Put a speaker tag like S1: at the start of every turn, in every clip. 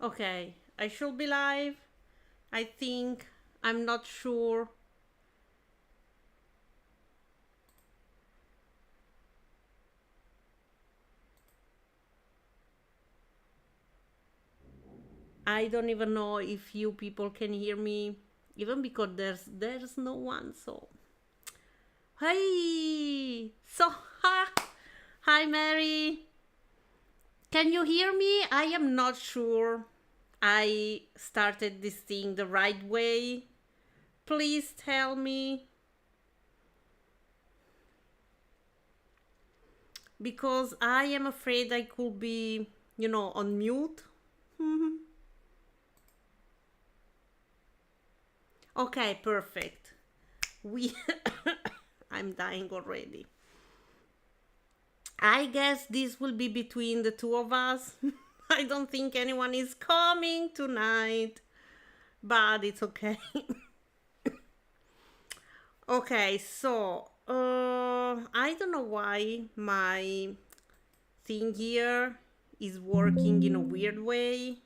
S1: Okay, I should be live. I think. I'm not sure. I don't even know if you people can hear me, even because there's no one. So hey, so hi Mary. Can you hear me? I am not sure. I started this thing the right way. Please tell me because I am afraid I could be, on mute. Okay, perfect. We I'm dying already. I guess this will be between the two of us. I don't think anyone is coming tonight, but it's okay. Okay, so I don't know why my thing here is working in a weird way.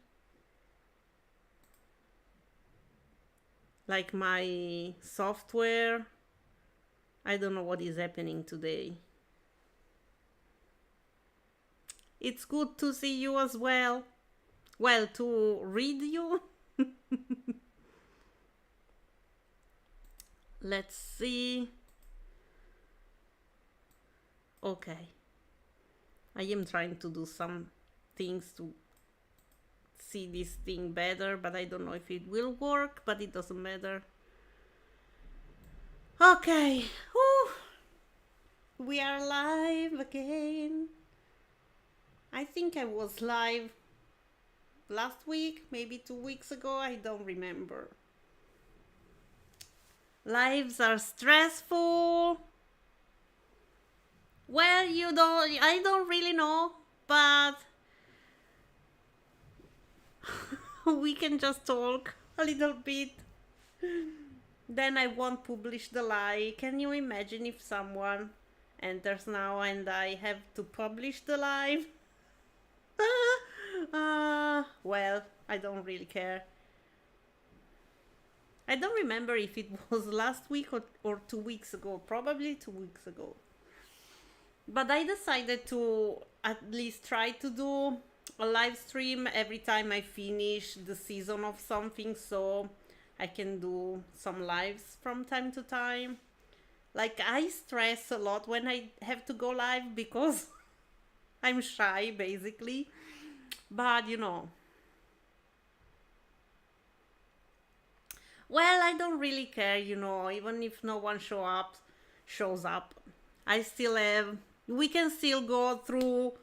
S1: Like my software. I don't know what is happening today. It's good to see you as well. Well, to read you. Let's see. Okay. I am trying to do some things to see this thing better, but I don't know if it will work, but it doesn't matter. Okay. Whew. We are live again. I think I was live last week, maybe 2 weeks ago. I don't remember. Lives are stressful. Well, I don't really know, but we can just talk a little bit. Then I won't publish the live. Can you imagine if someone enters now and I have to publish the live? Well, I don't really care. I don't remember if it was last week or 2 weeks ago. Probably 2 weeks ago. But I decided to at least try to do a live stream every time I finish the season of something, so I can do some lives from time to time. Like, I stress a lot when I have to go live because I'm shy, basically. But well, I don't really care, even if no one shows up. I still have we can still go through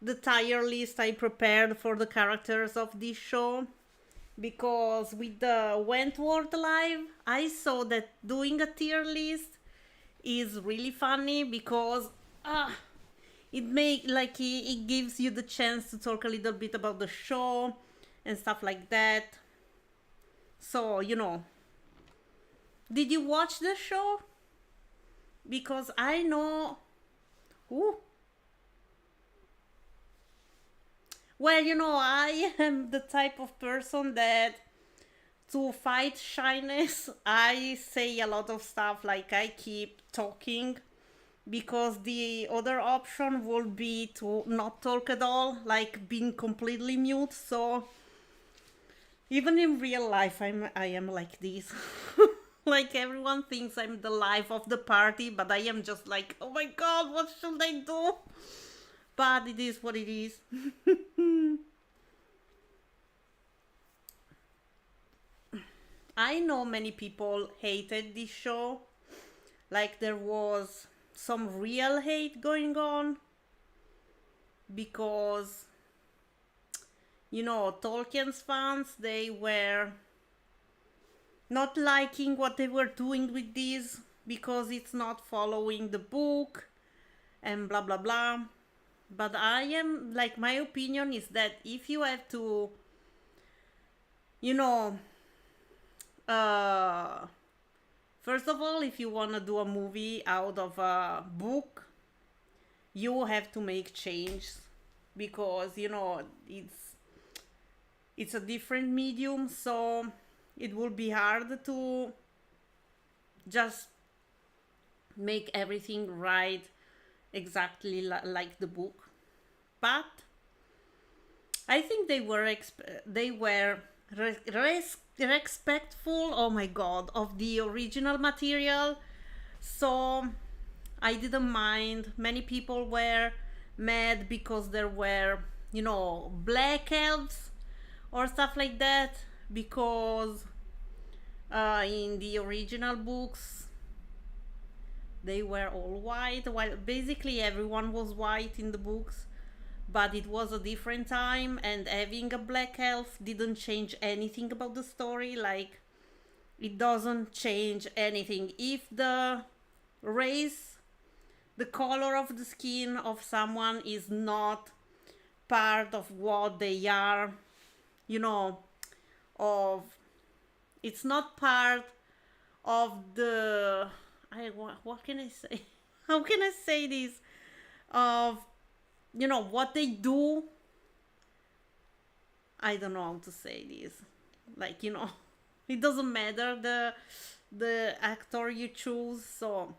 S1: the tier list I prepared for the characters of this show, because with the Wentworth live I saw that doing a tier list is really funny because it gives you the chance to talk a little bit about the show and stuff like that. So did you watch the show? Because I know. Ooh. Well, I am the type of person that, to fight shyness, I say a lot of stuff, like I keep talking, because the other option would be to not talk at all, like being completely mute. So even in real life, I am like this. Like, everyone thinks I'm the life of the party, but I am just like, oh my god, what should I do? But it is what it is. I know many people hated this show. Like, there was some real hate going on because, Tolkien's fans, they were not liking what they were doing with this because it's not following the book and blah blah blah. But I am like, my opinion is that if you have to, you know, uh, first of all, if you want to do a movie out of a book, you have to make change because, it's it's a different medium, so it will be hard to just make everything right exactly like the book. But I think they were respectful, oh my god, of the original material. So I didn't mind. Many people were mad because there were, black elves or stuff like that, because in the original books they were all white. Well, basically everyone was white in the books, but it was a different time, and having a black elf didn't change anything about the story. Like, it doesn't change anything. If the race, the color of the skin of someone is not part of what they are, you know, of it's not part of the what can I say? How can I say this? Of what they do. I don't know how to say this. Like, it doesn't matter the actor you choose, so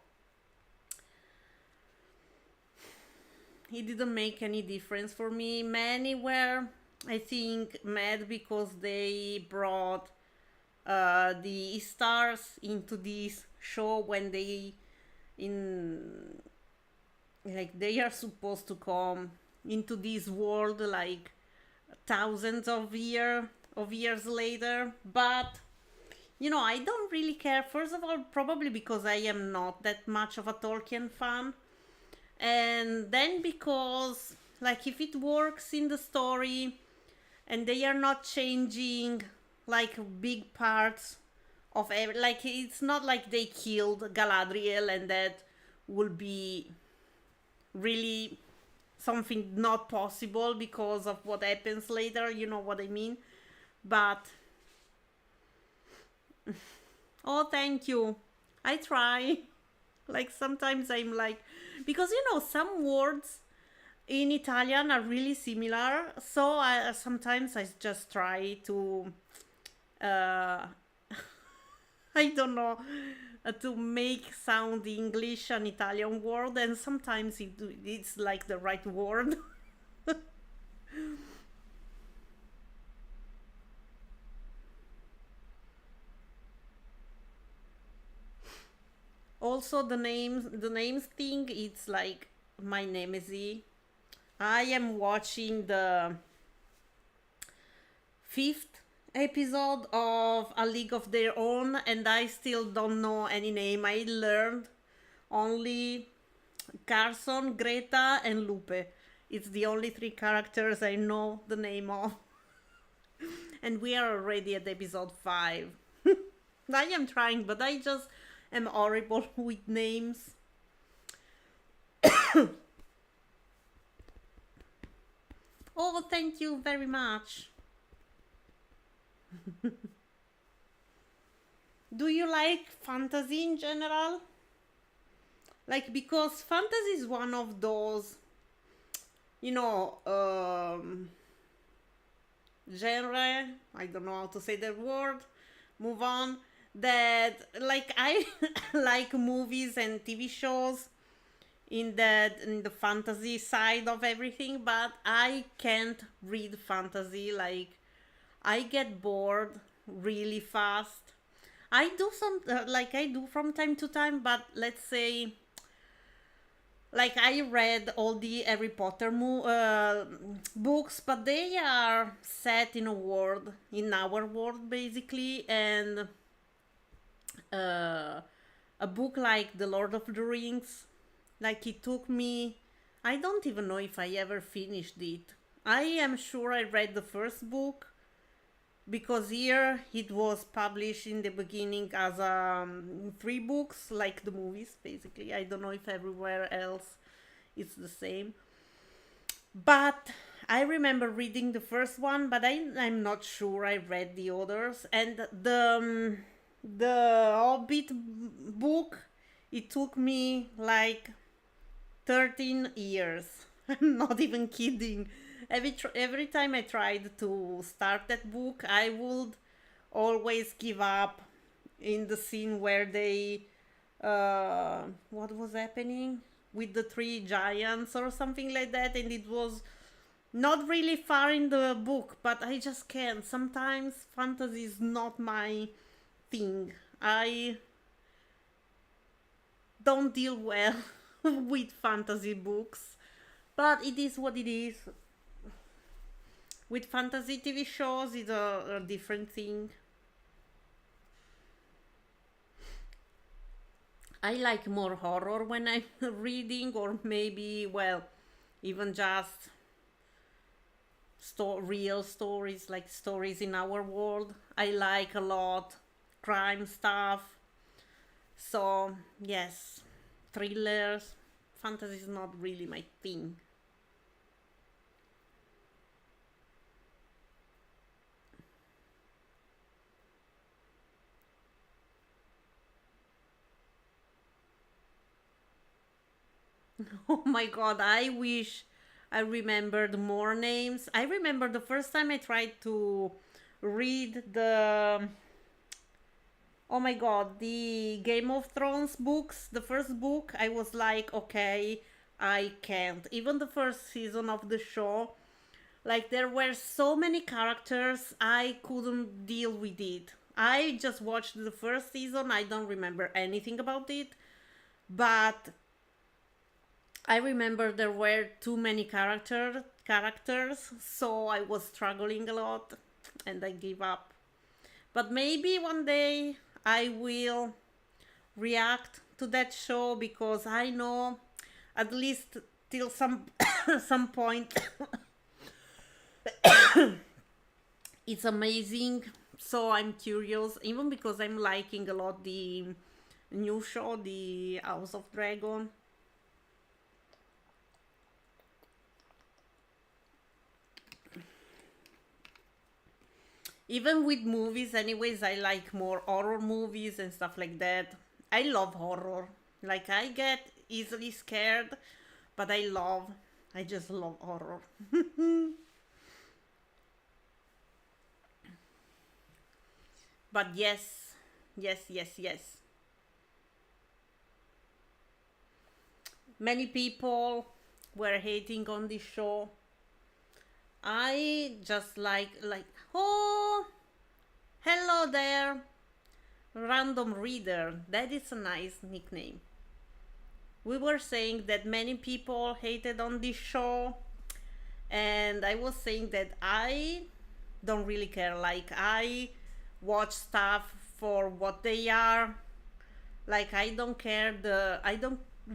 S1: it didn't make any difference for me. Many were, I think, mad because they brought the stars into this show when in they are supposed to come into this world like thousands of years later. But I don't really care. First of all, probably because I am not that much of a Tolkien fan, and then because, like, if it works in the story and they are not changing like big parts of like, it's not like they killed Galadriel and that will be really something not possible because of what happens later, you know what I mean? But oh, thank you. I try. Like, sometimes I'm like, because some words in Italian are really similar, so sometimes I just try to uh I don't know, to make sound English an Italian word, and sometimes it's like the right word. Also, the names thing, it's like my nemesis. I am watching the fifth episode of A League of Their Own, and I still don't know any name. I learned only Carson, Greta, and Lupe. It's the only three characters I know the name of. And we are already at episode 5. I am trying, but I just am horrible with names. Oh, thank you very much. Do you like fantasy in general? Like, because fantasy is one of those, genre, I don't know how to say the word, move on, that, like, I like movies and TV shows in the fantasy side of everything, but I can't read fantasy. Like, I get bored really fast. I do I do from time to time, but let's say, like, I read all the Harry Potter books, but they are set in in our world basically, and uh, a book like The Lord of the Rings, like, it took me, I don't even know if I ever finished it. I am sure I read the first book, because here it was published in the beginning as 3 books, like the movies basically. I don't know if everywhere else it's the same, but I remember reading the first one, but I'm not sure I read the others. And the Hobbit book, it took me like 13 years. I'm not even kidding. Every time I tried to start that book, I would always give up in the scene where they what was happening with the three giants or something like that, and it was not really far in the book, but I just can't. Sometimes fantasy is not my thing. I don't deal well with fantasy books, but it is what it is. With fantasy TV shows, it's a different thing. I like more horror when I'm reading, or maybe, well, even just real stories, like stories in our world. I like a lot crime stuff. So, yes, thrillers. Fantasy is not really my thing. Oh my god, I wish I remembered more names. I remember the first time I tried to read the, oh my god, the Game of Thrones books, the first book. I was like, okay, I can't. Even the first season of the show, like there were so many characters, I couldn't deal with it. I just watched the first season, I don't remember anything about it, but I remember there were too many characters, so I was struggling a lot and I gave up. But maybe one day I will react to that show, because I know at least till some some point it's amazing. So I'm curious, even because I'm liking a lot the new show, the House of Dragon. Even with movies, anyways, I like more horror movies and stuff like that. I love horror. Like, I get easily scared, but I just love horror. But yes, yes, yes, yes. Many people were hating on this show. I just oh, hello there, random reader. That is a nice nickname. We were saying that many people hated on this show, and I was saying that I don't really care. Like, I watch stuff for what they are. Like, I don't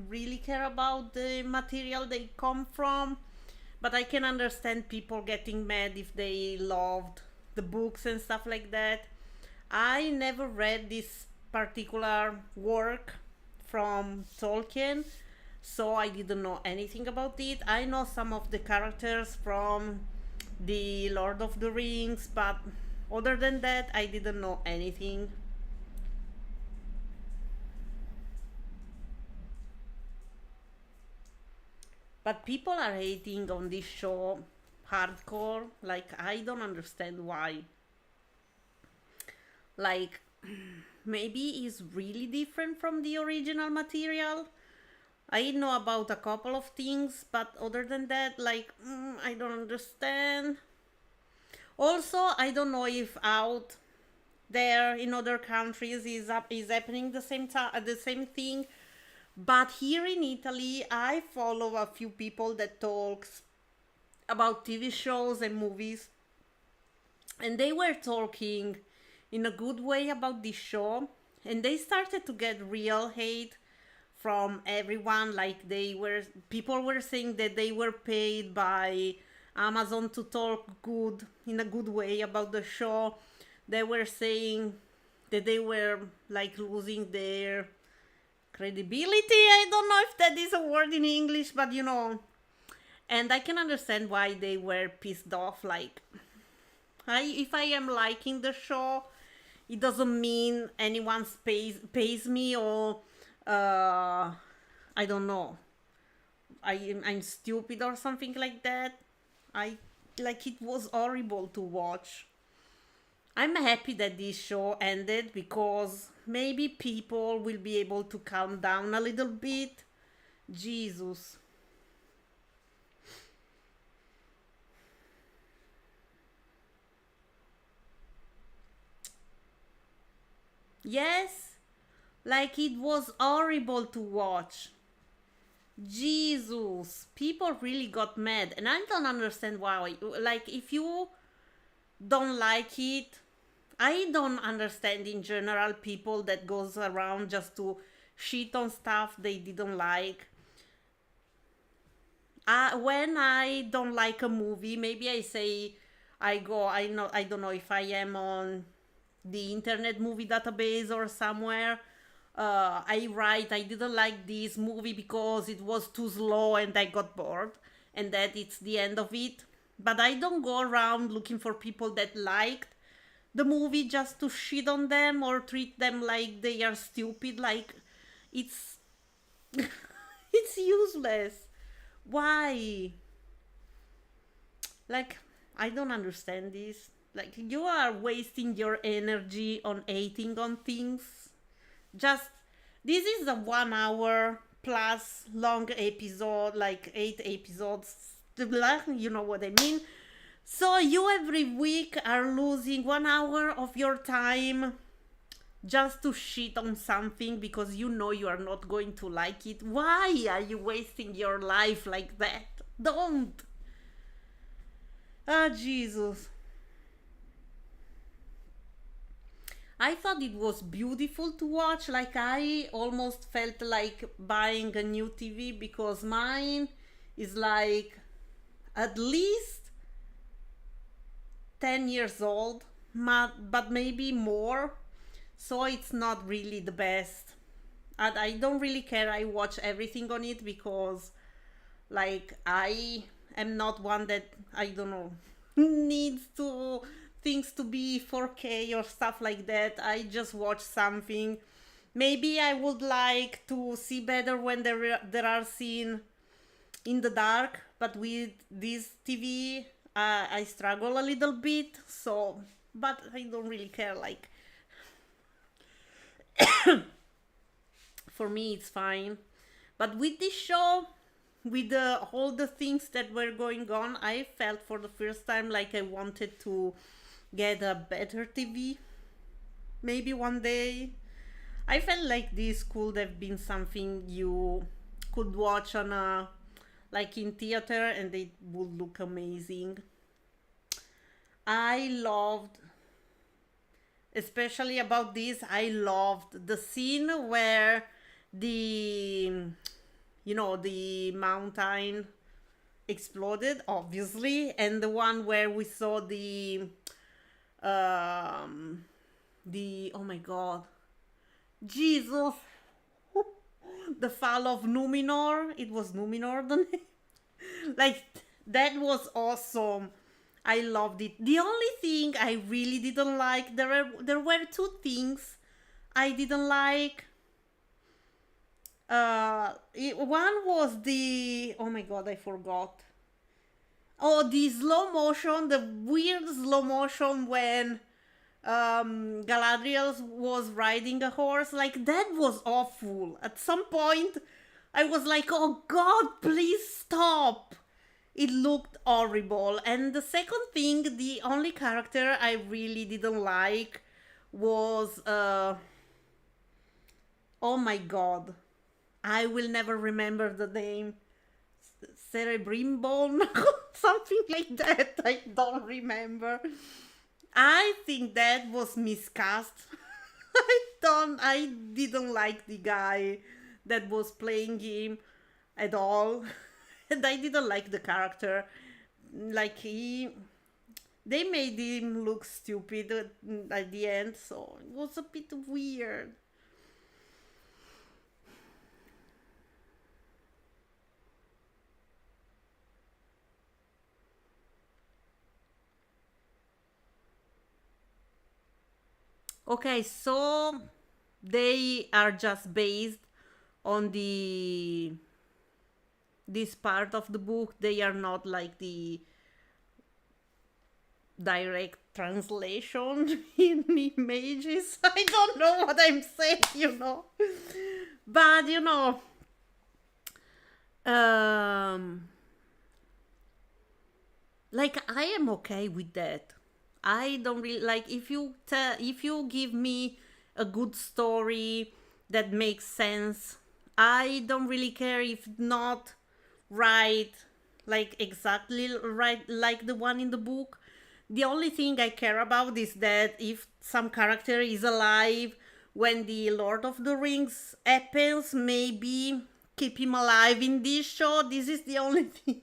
S1: really care about the material they come from, but I can understand people getting mad if they loved the books and stuff like that. I never read this particular work from Tolkien, so I didn't know anything about it. I know some of the characters from the Lord of the Rings, but other than that, I didn't know anything. But people are hating on this show hardcore. Like, I don't understand why. Like, maybe it's really different from the original material. I know about a couple of things, but other than that, like, I don't understand. Also, I don't know if out there in other countries is happening the same thing. But here in Italy, I follow a few people that talks about TV shows and movies, and they were talking in a good way about this show, and they started to get real hate from everyone. Like, people were saying that they were paid by Amazon to talk good in a good way about the show. They were saying that they were like losing their credibility. I don't know if that is a word in English, but you know. And I can understand why they were pissed off. Like, if I am liking the show, it doesn't mean anyone pays me, or I don't know, I'm stupid or something like that. I like it was horrible to watch. I'm happy that this show ended because maybe people will be able to calm down a little bit. Jesus. Yes, like it was horrible to watch. Jesus. People really got mad and I don't understand why. Like if you don't like it, I don't understand in general people that goes around just to shit on stuff they didn't like. When I don't like a movie, maybe I say I don't know if I am on the internet movie database or somewhere. I write I didn't like this movie because it was too slow and I got bored, and that it's the end of it. But I don't go around looking for people that liked the movie just to shit on them or treat them like they are stupid. Like it's it's useless. Why? Like I don't understand this. Like you are wasting your energy on hating on things. Just this is a 1 hour plus long episode, like 8 episodes. You know what I mean? So you every week are losing 1 hour of your time just to shit on something because you know you are not going to like it. Why are you wasting your life like that? Don't. Ah, Jesus. I thought it was beautiful to watch. Like I almost felt like buying a new TV because mine is like at least 10 years old, but maybe more. So it's not really the best. And I don't really care. I watch everything on it because like I am not one that I don't know needs to things to be 4K or stuff like that. I just watch something. Maybe I would like to see better when there are scenes in the dark, but with this TV, I struggle a little bit. So, but I don't really care. Like for me, it's fine. But with this show, with all the things that were going on, I felt for the first time like I wanted to get a better TV. Maybe one day. I felt like this could have been something you could watch on a like in theater and it would look amazing. I loved, especially about this, I loved the scene where the the mountain exploded, obviously, and the one where we saw um the oh my god, Jesus, the fall of Numenor. It was Numenor the name. Like that was awesome. I loved it. The only thing I really didn't like, there were two things I didn't like. One was the oh my god, I forgot. Oh, the slow motion, the weird slow motion when Galadriel was riding a horse. Like that was awful. At some point, I was like, "Oh God, please stop!" It looked horrible. And the second thing, the only character I really didn't like was oh my God, I will never remember the name. Cerebrimbone, something like that. I don't remember. I think that was miscast. I didn't like the guy that was playing him at all. And I didn't like the character. Like they made him look stupid at the end, so it was a bit weird. Okay, so they are just based on the this part of the book. They are not like the direct translation in images. I don't know what I'm saying, you know. But you know, um, like I am okay with that. I don't really like if you give me a good story that makes sense. I don't really care if not right, like exactly right like the one in the book. The only thing I care about is that if some character is alive when the Lord of the Rings happens, maybe keep him alive in this show. This is the only thing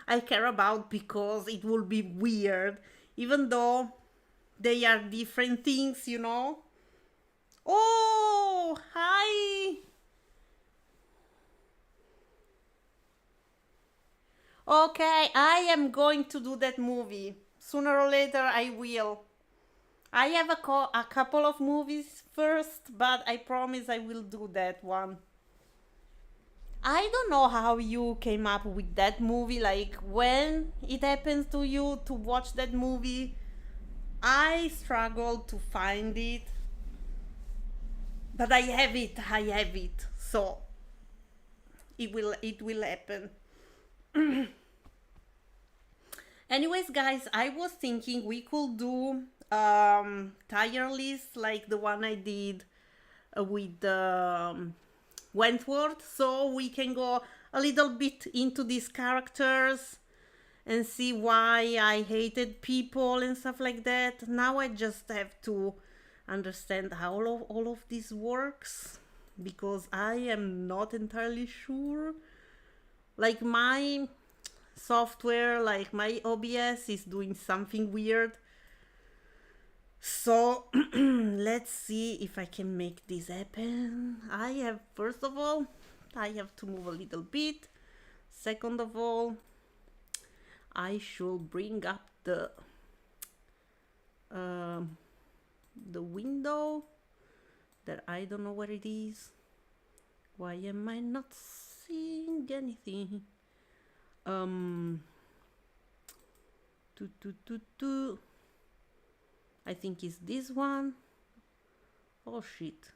S1: I care about because it will be weird, even though they are different things, you know. Oh, hi. Okay, I am going to do that movie. Sooner or later, I will. I have a couple of movies first, but I promise I will do that one. I don't know how you came up with that movie, like when it happens to you to watch that movie. I struggle to find it, but I have it. So it will happen. Anyways, guys, I was thinking we could do tier list like the one I did with Wentworth, so we can go a little bit into these characters and see why I hated people and stuff like that. Now I just have to understand how all of this works because I am not entirely sure. Like my software, like my OBS is doing something weird. So let's see if I can make this happen. First of all, I have to move a little bit. Second of all, I should bring up the window that I don't know where it is. Why am I not seeing anything? I think it's this one. Oh shit.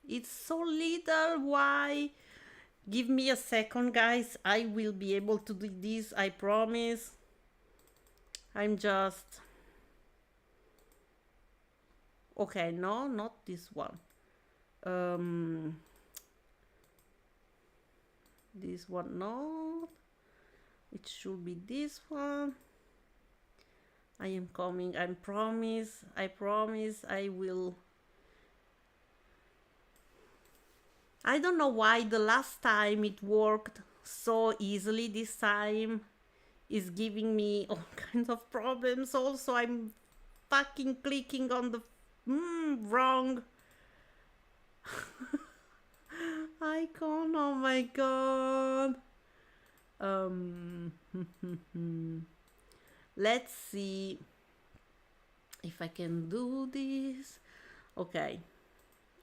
S1: It's so little. Why? Give me a second, guys. I will be able to do this, I promise. I'm just... Okay, no, not this one. This one, no. It should be this one. I am coming, I promise. I will... I don't know why the last time it worked so easily. This time is giving me all kinds of problems. Also, I'm fucking clicking on the wrong icon. Oh my god. Let's see if I can do this. Okay,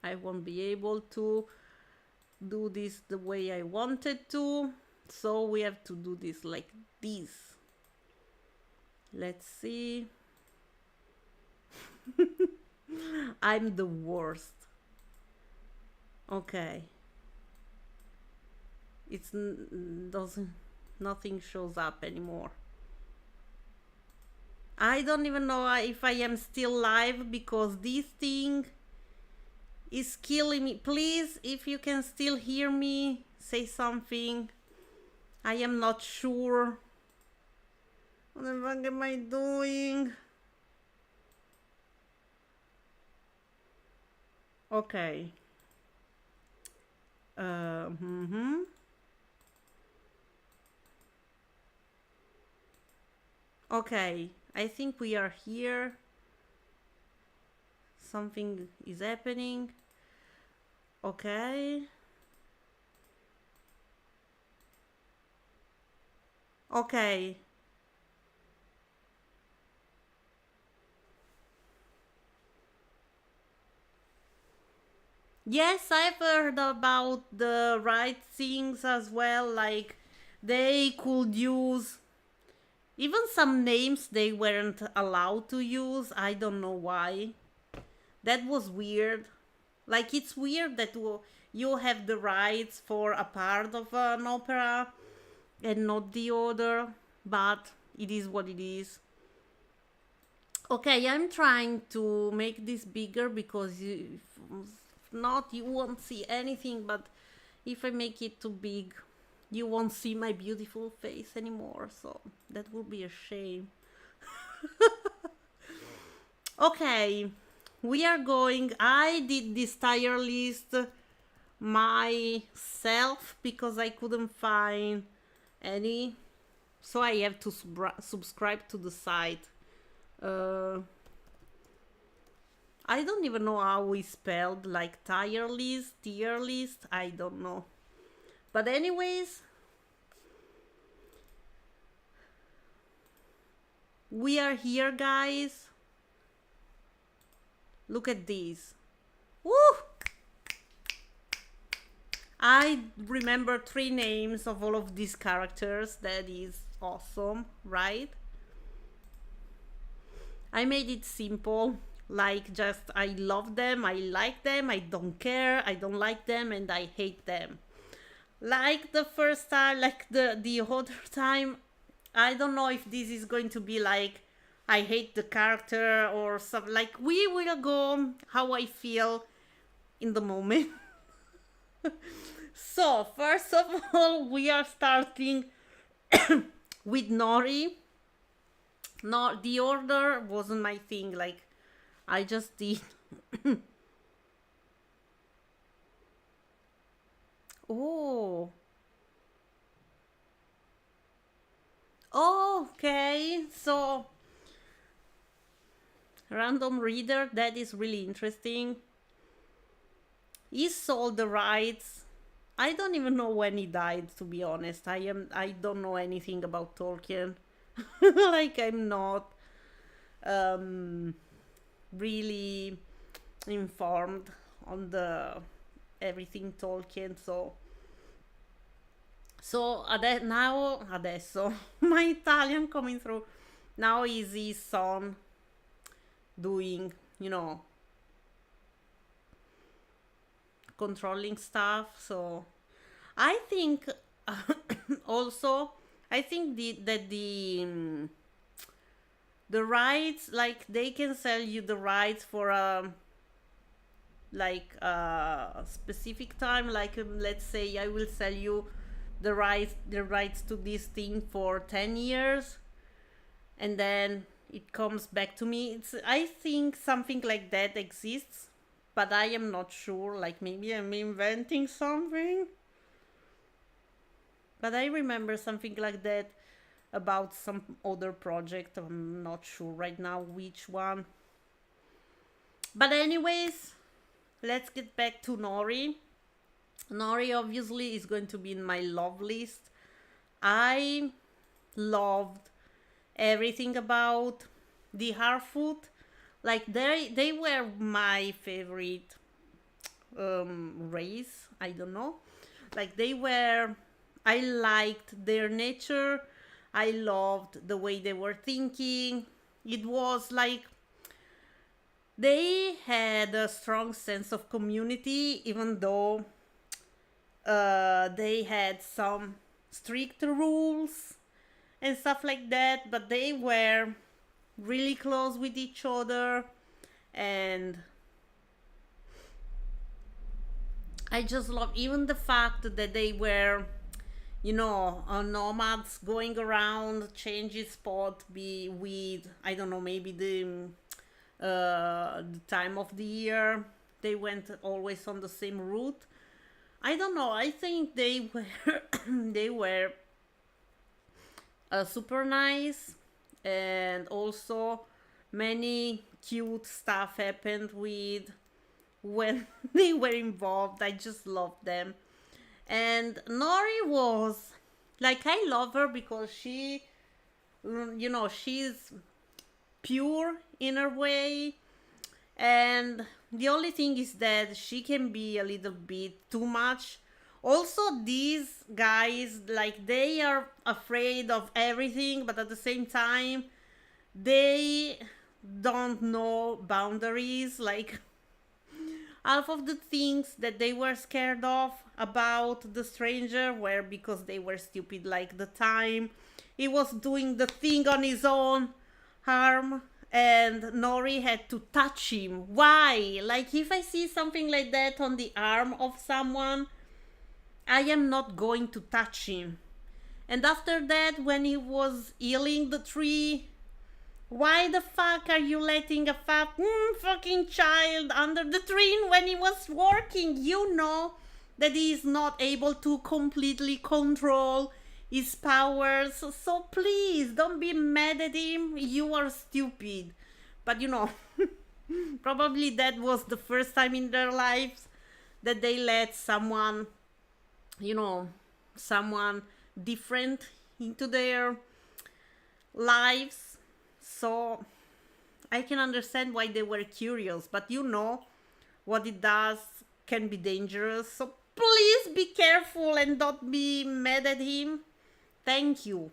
S1: I won't be able to do this the way I wanted to, so we have to do this like this. Let's see. I'm the worst. Okay, it's nothing shows up anymore. I don't even know if I am still live because this thing is killing me. Please, if you can still hear me, say something. I am not sure. What the fuck am I doing? Okay. Okay, I think we are here. Something is happening. Okay. Okay. Yes, I've heard about the right things as well. Like they could use Even some names they weren't allowed to use. I don't know why. That was weird. Like, it's weird that you have the rights for a part of an opera and not the other, but it is what it is. Okay, I'm trying to make this bigger because if not, you won't see anything, but if I make it too big, you won't see my beautiful face anymore, so that would be a shame. Okay, we are going. I did this tier list myself because I couldn't find any, so I have to subscribe to the site. I don't even know how we spelled like tier list, I don't know. But anyways, we are here, guys. Look at this. Woo! I remember 3 names of all of these characters. That is awesome, right? I made it simple, like just I love them, I like them, I don't care, I don't like them, and I hate them. Like the first time, like the other time, I don't know if this is going to be like I hate the character or something. Like, we will go how I feel in the moment. So first of all, we are starting with Nori. No, the order wasn't my thing. Like, I just did. Oh. Oh, okay. So, random reader, that is really interesting. He sold the rights. I don't even know when he died, to be honest. I don't know anything about Tolkien. Like, I'm not really informed on the everything Tolkien, so now adesso my Italian coming through. Now is his son doing, controlling stuff. So I think also I think the rights, like, they can sell you the rights for like a specific time. Like, let's say I will sell you the rights to this thing for 10 years, and then it comes back to me. I think something like that exists, but I am not sure. Like, maybe I'm inventing something, but I remember something like that about some other project. I'm not sure right now which one. But anyways, let's get back to Nori. Nori obviously is going to be in my love list. I loved everything about the Harfoot. Like, they were my favorite race. I don't know. Like, I liked their nature. I loved the way they were thinking. It was like they had a strong sense of community, even though they had some strict rules and stuff like that, but they were really close with each other, and I just love even the fact that they were, nomads going around, changing spot, be with, I don't know, maybe the time of the year. They went always on the same route. I don't know. I think they were they were super nice, and also many cute stuff happened with when they were involved. I just loved them. And Nori was like, I love her because she's pure in her way, and the only thing is that she can be a little bit too much, Also, these guys, like, they are afraid of everything, but at the same time, they don't know boundaries. Like, half of the things that they were scared of about the stranger were because they were stupid. Like the time he was doing the thing on his own arm and Nori had to touch him. Why? Like, if I see something like that on the arm of someone, I am not going to touch him. And after that, when he was healing the tree, why the fuck are you letting a fucking child under the tree when he was working? You know that he is not able to completely control his powers. So please don't be mad at him. You are stupid. But you know, probably that was the first time in their lives that they let someone, you know, someone different into their lives. So I can understand why they were curious, but you know what it does can be dangerous. So please be careful and don't be mad at him. Thank you.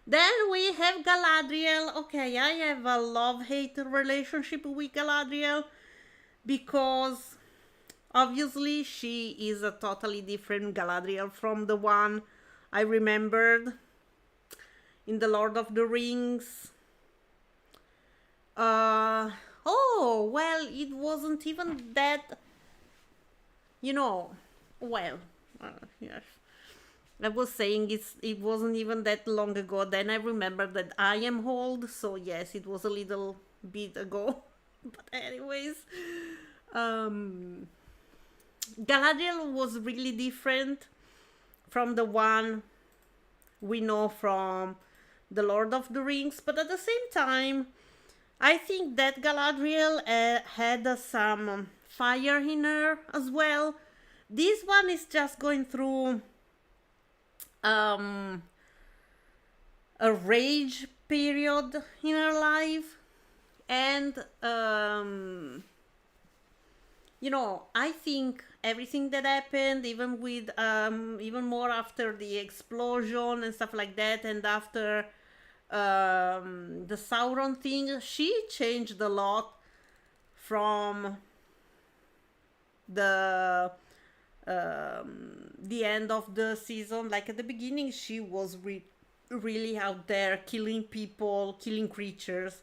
S1: Then we have Galadriel. Okay, I have a love-hate relationship with Galadriel because obviously she is a totally different Galadriel from the one I remembered in The Lord of the Rings. Oh, well, it wasn't even that, you know, well, yes. I was saying it wasn't even that long ago. Then I remember that I am old, so yes, it was a little bit ago. But anyways, Galadriel was really different from the one we know from The Lord of the Rings, but at the same time, I think that Galadriel had some fire in her as well. This one is just going through a rage period in her life, and you know, I think everything that happened, even with even more after the explosion and stuff like that, and after the Sauron thing, she changed a lot from the end of the season. Like at the beginning, she was really out there killing people, killing creatures,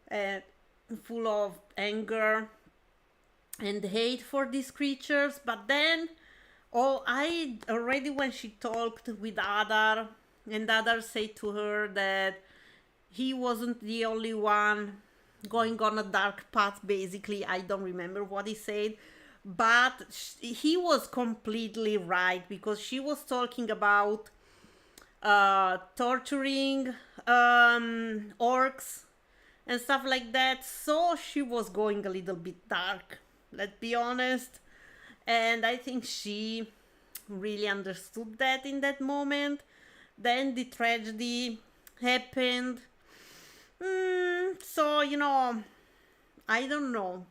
S1: and full of anger and hate for these creatures. But then, I already, when she talked with Adar, and Adar said to her that he wasn't the only one going on a dark path, basically. I don't remember what he said, but he was completely right, because she was talking about torturing orcs and stuff like that. So she was going a little bit dark, let's be honest. And I think she really understood that in that moment. Then the tragedy happened. So, you know, I don't know.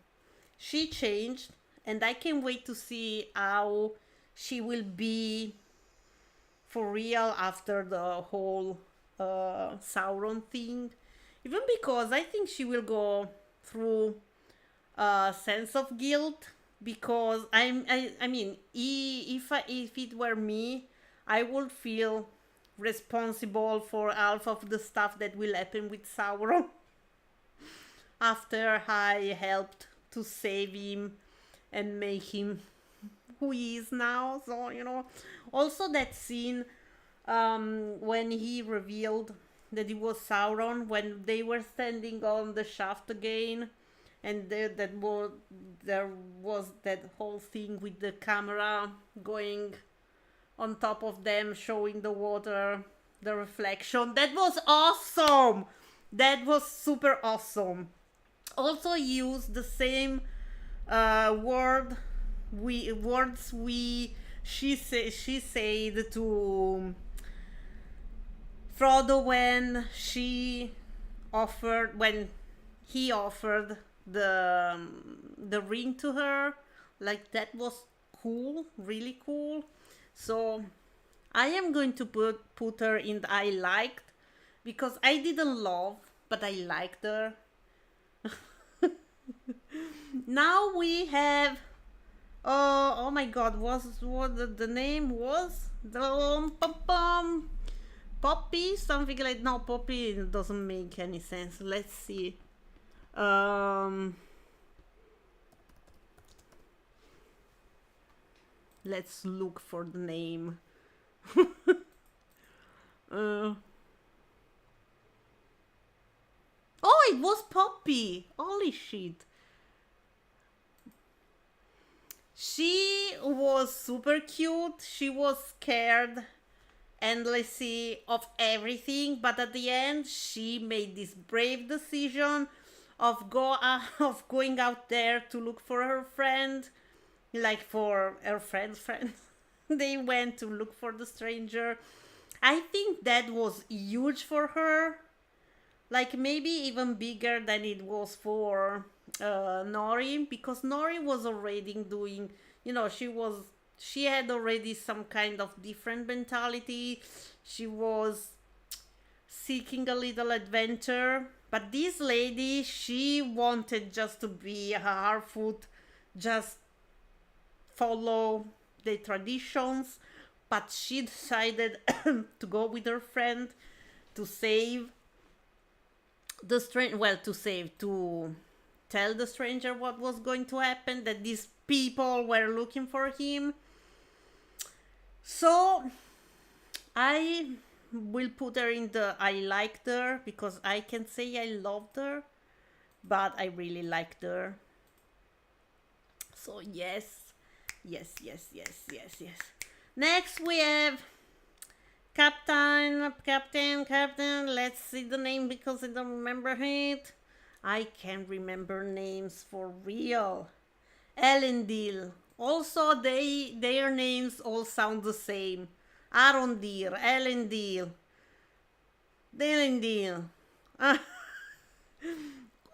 S1: She changed, and I can't wait to see how she will be for real after the whole Sauron thing. Even because I think she will go through a sense of guilt, because I mean, if it were me, I would feel responsible for half of the stuff that will happen with Sauron after I helped to save him and make him who he is now. So, you know, also that scene when he revealed that it was Sauron, when they were standing on the shaft again, and there was that whole thing with the camera going on top of them, showing the water, the reflection. That was awesome. That was super awesome. Also used the same she said to Frodo when he offered the ring to her. Like, that was cool, really cool. So I am going to put her in the I liked, because I didn't love, but I liked her. Now we have, oh my god, was what the name was? The Poppy, something like, no, Poppy doesn't make any sense. Let's see. Let's look for the name. Oh, it was Poppy. Holy shit. She was super cute. She was scared endlessly of everything, but at the end she made this brave decision of going out there to look for her friend, like for her friend's friend. They went to look for the stranger. I think that was huge for her, like maybe even bigger than it was for Nori, because Nori was already doing, she had already some kind of different mentality. She was seeking a little adventure, but this lady, she wanted just to be a Harfoot, just follow the traditions, but she decided to go with her friend to save the stranger, well, to tell the stranger what was going to happen, that these people were looking for him. So I will put her in the I liked her, because I can say I loved her, but I really liked her. So yes. Next we have Captain. Let's see the name, because I don't remember it. I can't remember names for real. Elendil. Also, their names all sound the same. Arondir, Elendil.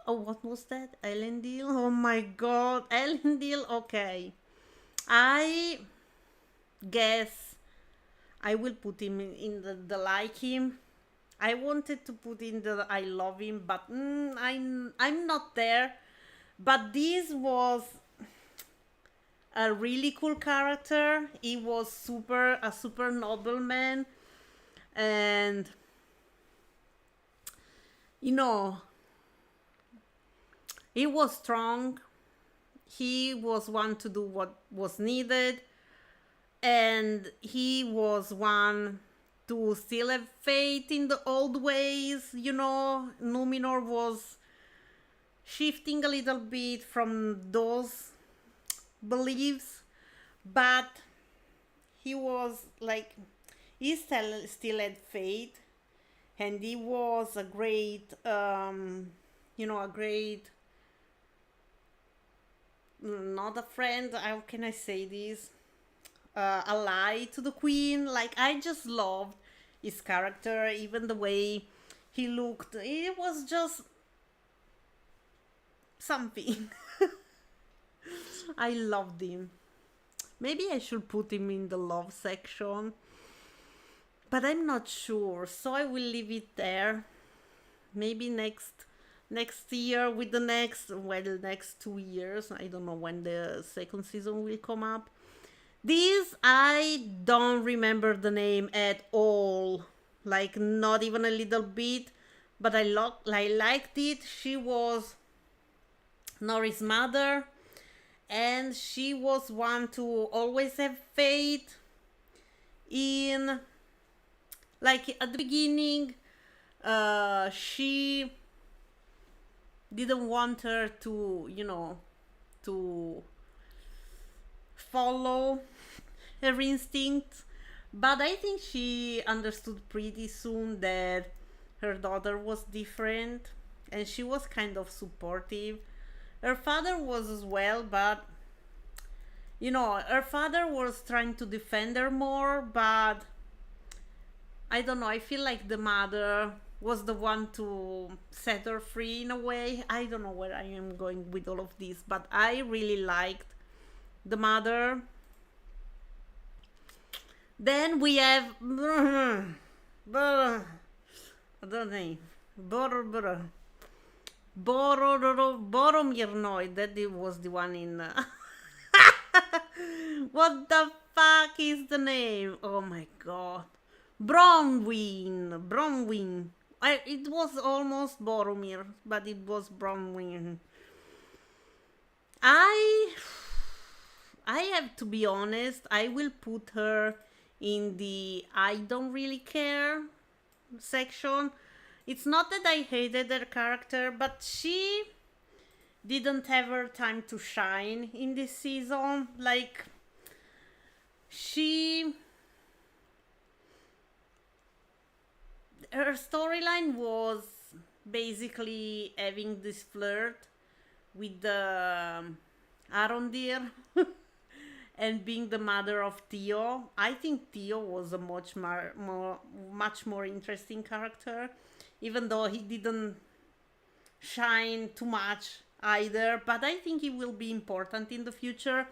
S1: Oh, what was that? Elendil? Oh my god. Elendil, okay. I guess I will put him in the like him. I wanted to put in the I love him, but I'm not there. But this was a really cool character. He was a super nobleman, and he was strong. He was one to do what was needed, and he was one to still have faith in the old ways. Numenor was shifting a little bit from those beliefs, but he was like, he still had faith, and he was a great, not a friend, how can I say this, ally to the queen. Like, I just loved his character, even the way he looked. It was just something. I loved him. Maybe I should put him in the love section, but I'm not sure, so I will leave it there. Maybe next year with the next 2 years. I don't know when the second season will come up. This, I don't remember the name at all, like not even a little bit, but I liked it. She was Nori's mother, and she was one to always have faith in, like, at the beginning, she didn't want her to, to follow her instincts, but I think she understood pretty soon that her daughter was different, and she was kind of supportive. Her father was as well, but her father was trying to defend her more, but I don't know, I feel like the mother was the one to set her free in a way. I don't know where I am going with all of this, but I really liked the mother. Then we have I don't know. Boromir, no, that it was the one in. What the fuck is the name? Oh my god. Bronwyn. It was almost Boromir, but it was Bronwyn. I I have to be honest, I will put her in the I don't really care section. It's not that I hated her character, but she didn't have her time to shine in this season. Like, her storyline was basically having this flirt with the Arondir and being the mother of Theo. I think Theo was a much more interesting character, even though he didn't shine too much either. But I think he will be important in the future.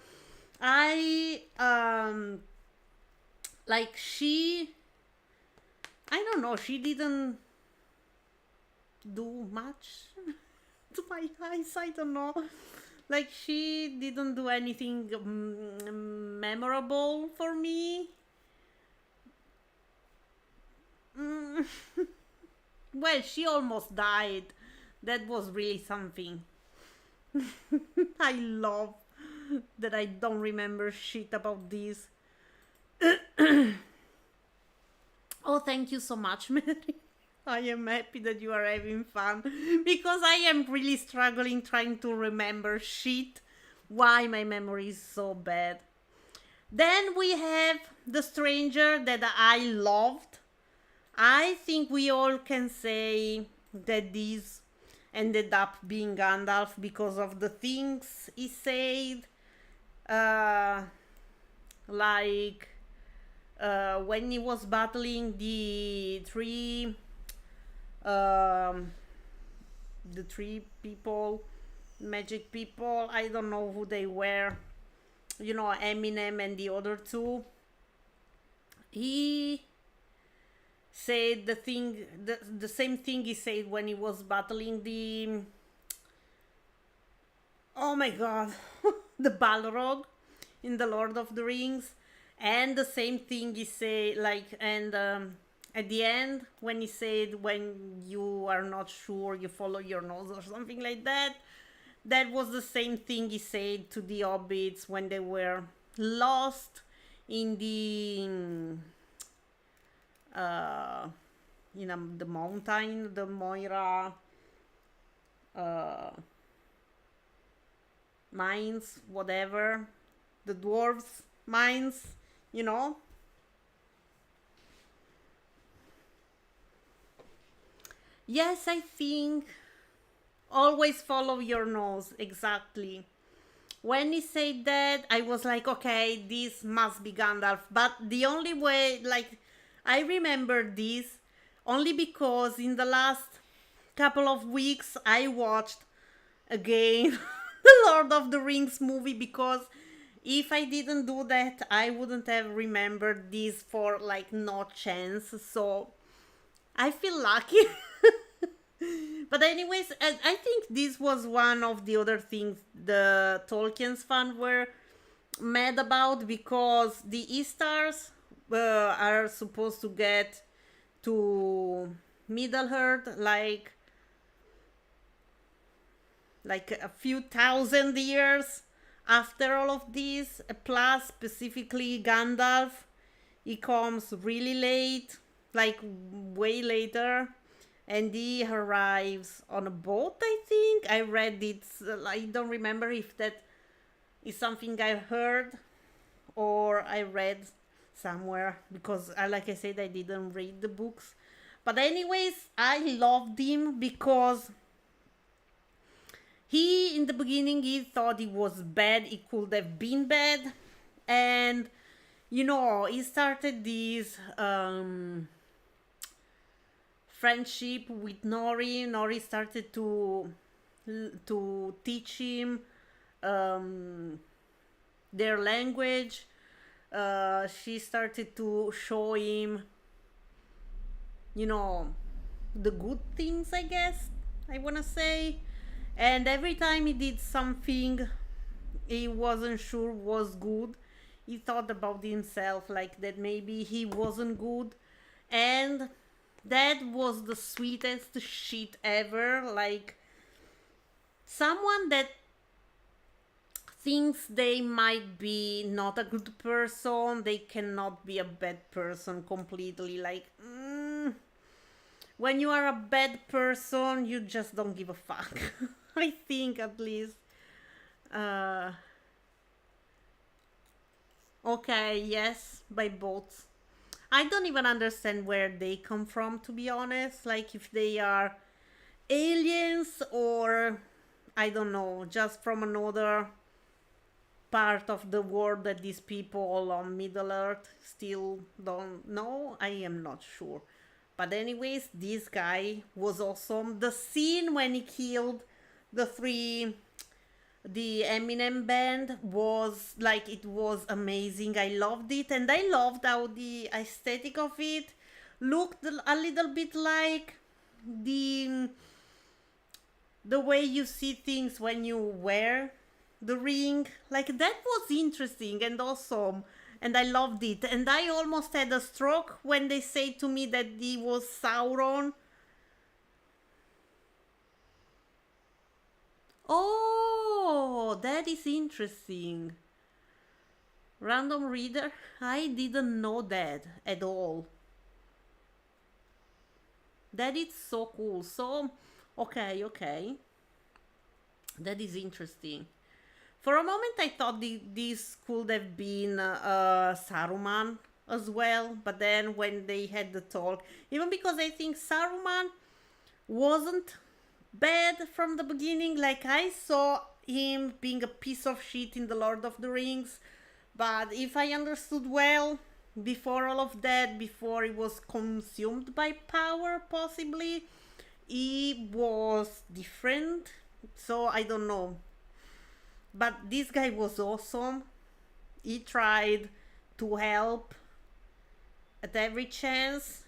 S1: I like she. I don't know. She didn't do much to my eyes. I don't know. Like, she didn't do anything memorable for me. Well, she almost died. That was really something. I love that I don't remember shit about this. Oh, thank you so much, Mary. I am happy that you are having fun, because I am really struggling trying to remember shit. Why my memory is so bad. Then we have the stranger that I loved. I think we all can say that this ended up being Gandalf because of the things he said. Like when he was battling the three people, magic people. I don't know who they were. You know, Eminem and the other two. He said the same thing he said when he was battling the, oh my god, the Balrog in the Lord of the Rings, and the same thing he said, like, and at the end when he said, when you are not sure, you follow your nose, or something like that. That was the same thing he said to the hobbits when they were lost in the the mountain, the Moira mines, whatever, the dwarves mines, you know. Yes, I think always follow your nose, exactly. When he said that, I was like, okay, this must be Gandalf. But the only way, like, I remember this only because in the last couple of weeks I watched again the Lord of the Rings movie, because if I didn't do that, I wouldn't have remembered this for like no chance. So I feel lucky. But anyways, I think this was one of the other things the Tolkien's fans were mad about, because the Istars are supposed to get to Middle Earth like a few thousand years after all of this. Plus, specifically Gandalf, he comes really late, like way later. And he arrives on a boat, I think. I read it. I don't remember if that is something I heard or I read somewhere, because, like I said, I didn't read the books. But anyways, I loved him because he, in the beginning, he thought he was bad. He could have been bad. And, you know, he started this friendship with Nori. Nori started to teach him their language. she started to show him, you know, the good things, I guess I want to say. And every time he did something he wasn't sure was good, he thought about himself like that maybe he wasn't good. And that was the sweetest shit ever. Like, someone that thinks they might be not a good person, they cannot be a bad person completely. Like, when you are a bad person, you just don't give a fuck. I think, at least. Uh, okay, yes, by bots. I don't even understand where they come from, to be honest. Like, if they are aliens or, I don't know, just from another part of the world that these people on Middle Earth still don't know. I am not sure. But anyways, this guy was awesome. The scene when he killed the Eminem band was like, it was amazing. I loved it, and I loved how the aesthetic of it looked a little bit like the way you see things when you wear the ring. Like, that was interesting and awesome, and I loved it. And I almost had a stroke when they say to me that he was Sauron. Oh, that is interesting. Random reader, I didn't know that at all. That is so cool. So, okay. That is interesting. For a moment, I thought this could have been Saruman as well, but then when they had the talk, even because I think Saruman wasn't bad from the beginning. Like, I saw him being a piece of shit in the Lord of the Rings, but if I understood well, before all of that, before he was consumed by power, possibly, he was different. So I don't know. But this guy was awesome. He tried to help at every chance.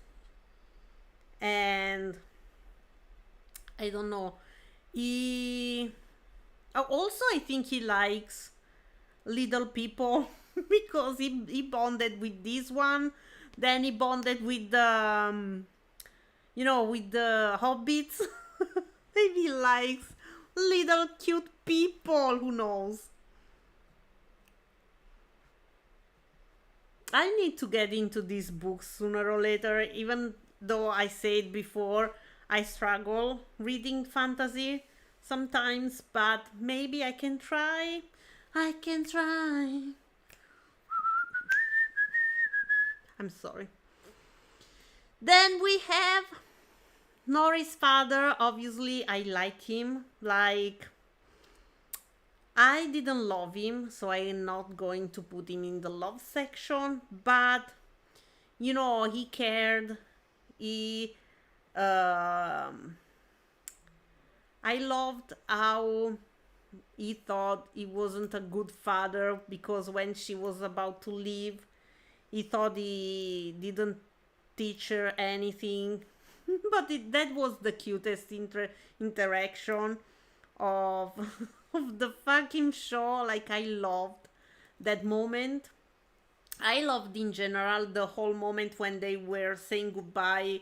S1: And I don't know. He also, I think he likes little people because he bonded with this one. Then he bonded with the with the hobbits. Maybe he likes little cute people, who knows. I need to get into these books sooner or later, even though I said before I struggle reading fantasy sometimes, but maybe I can try. I'm sorry. Then we have Nori's father. Obviously, I like him. Like, I didn't love him, so I'm not going to put him in the love section. But, he cared. I loved how he thought he wasn't a good father, because when she was about to leave, he thought he didn't teach her anything. But that was the cutest interaction of of the fucking show. Like, I loved that moment. I loved in general the whole moment when they were saying goodbye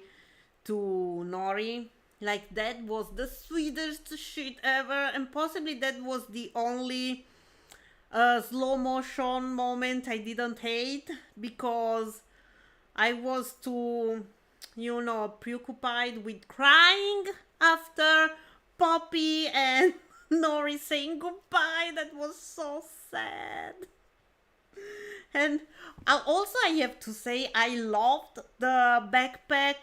S1: to Nori. Like, that was the sweetest shit ever, and possibly that was the only slow motion moment I didn't hate, because I was too, preoccupied with crying after Poppy and Nori saying goodbye. That was so sad. And also, I have to say, I loved the backpack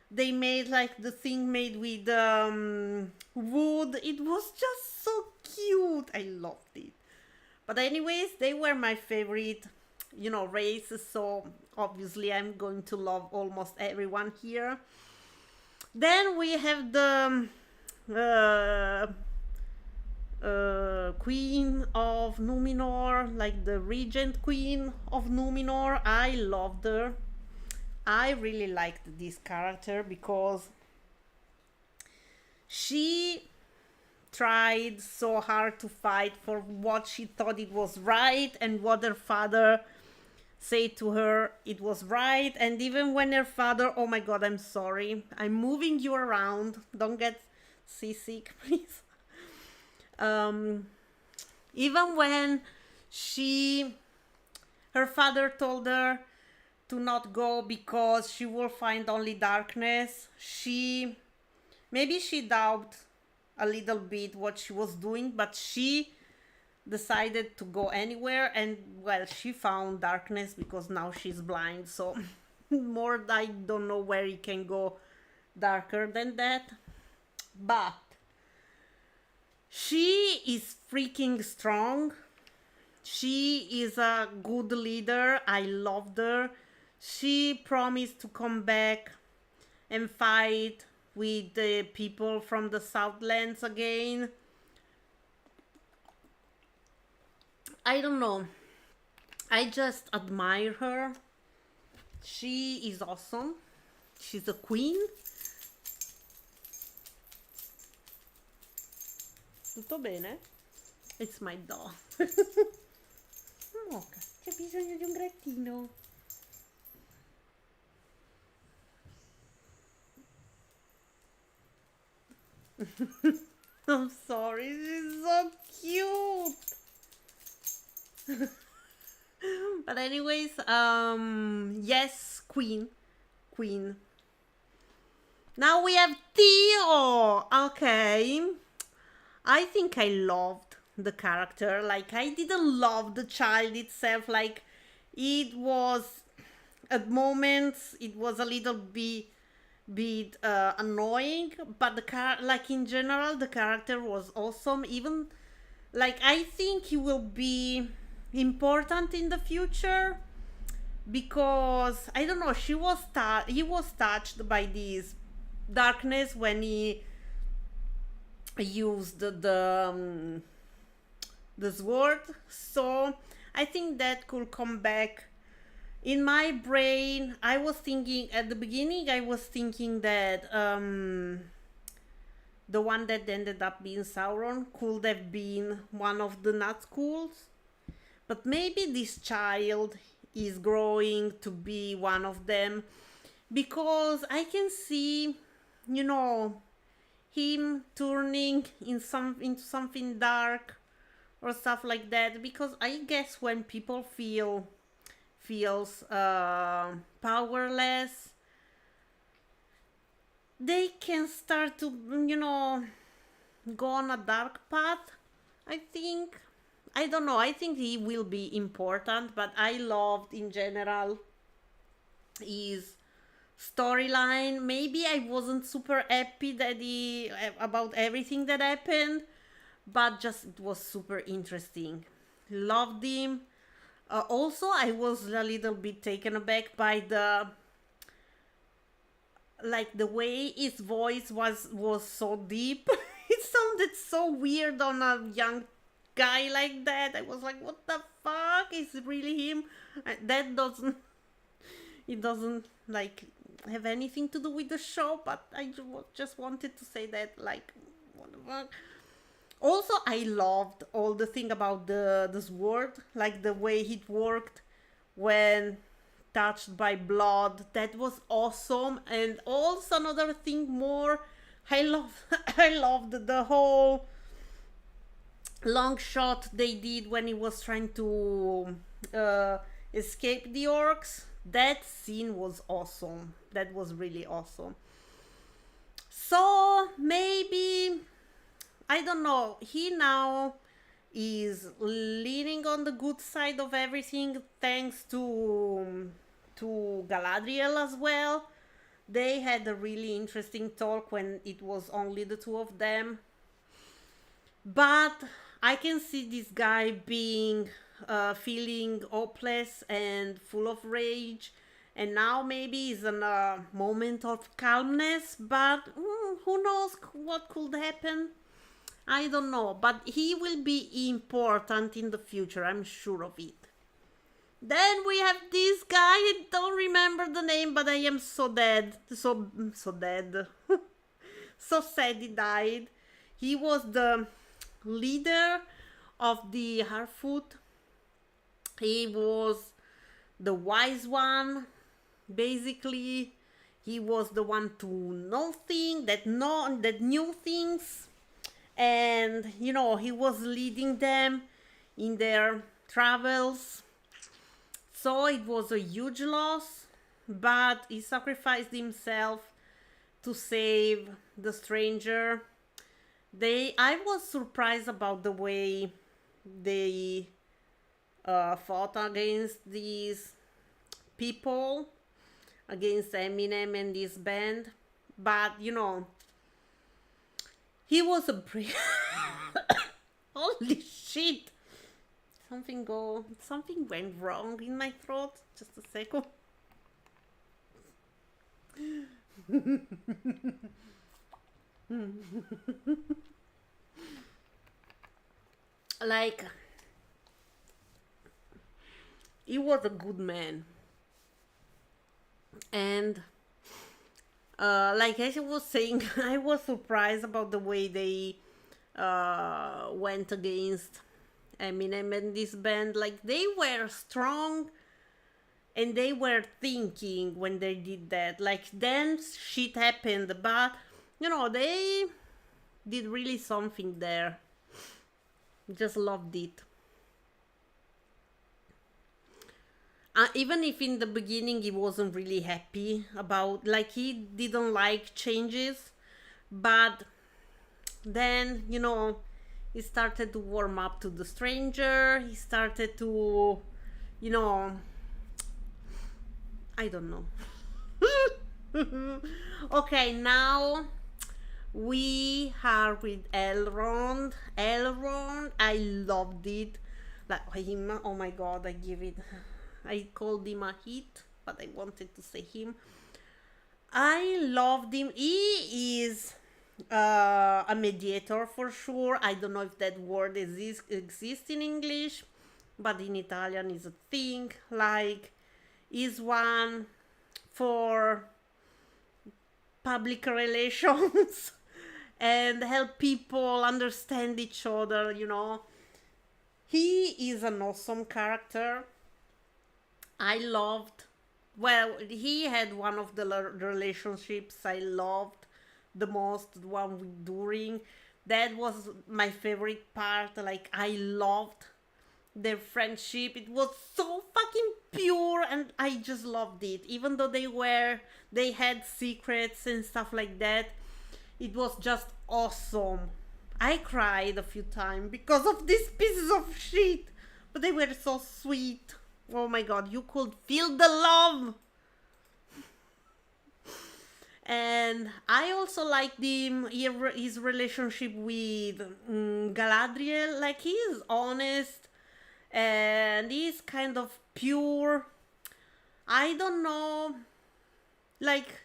S1: they made, like the thing made with wood. It was just so cute. I loved it. But anyways, they were my favorite, races. So obviously, I'm going to love almost everyone here. Then we have the queen of Numenor, like the regent queen of Numenor. I loved her. I really liked this character because she tried so hard to fight for what she thought it was right and what her father said to her it was right. And even when her father, oh my god, I'm sorry, I'm moving you around, don't get seasick, please. Even when her father told her to not go because she will find only darkness, maybe she doubted a little bit what she was doing, but she decided to go anywhere, and well, she found darkness because now she's blind. So more, I don't know where it can go darker than that. But she is freaking strong. She is a good leader. I loved her. She promised to come back and fight with the people from the Southlands again. I don't know. I just admire her. She is awesome. She's a queen. Tutto bene? It's my dog. Moca, c'è bisogno di un grattino. I'm sorry, she's so cute. But anyways, yes, queen. Now we have Theo. Okay. I think I loved the character. Like, I didn't love the child itself. Like, it was, at moments, it was a little bit annoying, but like, in general, the character was awesome. Even, like, I think he will be important in the future because, I don't know, he was touched by this darkness when he used the sword. So I think that could come back. In my brain, I was thinking at the beginning, I was thinking that the one that ended up being Sauron could have been one of the Nazguls, but maybe this child is growing to be one of them, because I can see, you know, him turning into something dark or stuff like that. Because I guess when people feels powerless, they can start to, you know, go on a dark path. I think, I don't know, I think he will be important, but I loved in general his storyline. Maybe I wasn't super happy about everything that happened, but just it was super interesting. Loved him. Also, I was a little bit taken aback by the way his voice was so deep. It sounded so weird on a young guy like that. I was like, what the fuck, is it really him? That doesn't like have anything to do with the show, but I just wanted to say that, like, what the fuck. Also, I loved all the thing about the sword, like the way it worked when touched by blood. That was awesome. And also another thing more, I loved the whole long shot they did when he was trying to escape the orcs. That scene was awesome. That was really awesome. So maybe, I don't know, he now is leaning on the good side of everything thanks to Galadriel as well. They had a really interesting talk when it was only the two of them. But I can see this guy being feeling hopeless and full of rage, and now maybe is in a moment of calmness, but who knows what could happen. I don't know, but he will be important in the future, I'm sure of it. Then we have this guy, I don't remember the name, but I am so dead. So dead. So sad he died. He was the leader of the Harfoot. He was the wise one. Basically, he was the one to know things, that knew things, and he was leading them in their travels. So it was a huge loss, but he sacrificed himself to save the stranger. I was surprised about the way they fought against these people, against Eminem and this band. But he was a brave. Holy shit! Something went wrong in my throat. Just a second. Like, he was a good man, and like I was saying, I was surprised about the way they went against Eminem and this band. Like, they were strong and they were thinking when they did that. Like, then shit happened, but they did really something there. Just loved it. Even if in the beginning he wasn't really happy about, like, he didn't like changes, but then he started to warm up to the stranger. He started to I don't know. Okay, now we are with Elrond. I loved it. Like him, oh my god, I called him a hit, but I wanted to say him. I loved him. He is a mediator for sure. I don't know if that word exists in English, but in Italian is a thing. Like, is one for public relations and help people understand each other. He is an awesome character. I loved, well, he had one of the relationships I loved the most, the one with During. That was my favorite part. Like, I loved their friendship. It was so fucking pure and I just loved it. Even though they had secrets and stuff like that, it was just awesome. I cried a few times because of these pieces of shit, but they were so sweet. Oh my god, you could feel the love. And I also liked his relationship with Galadriel. Like, he is honest and he's kind of pure. I don't know. Like,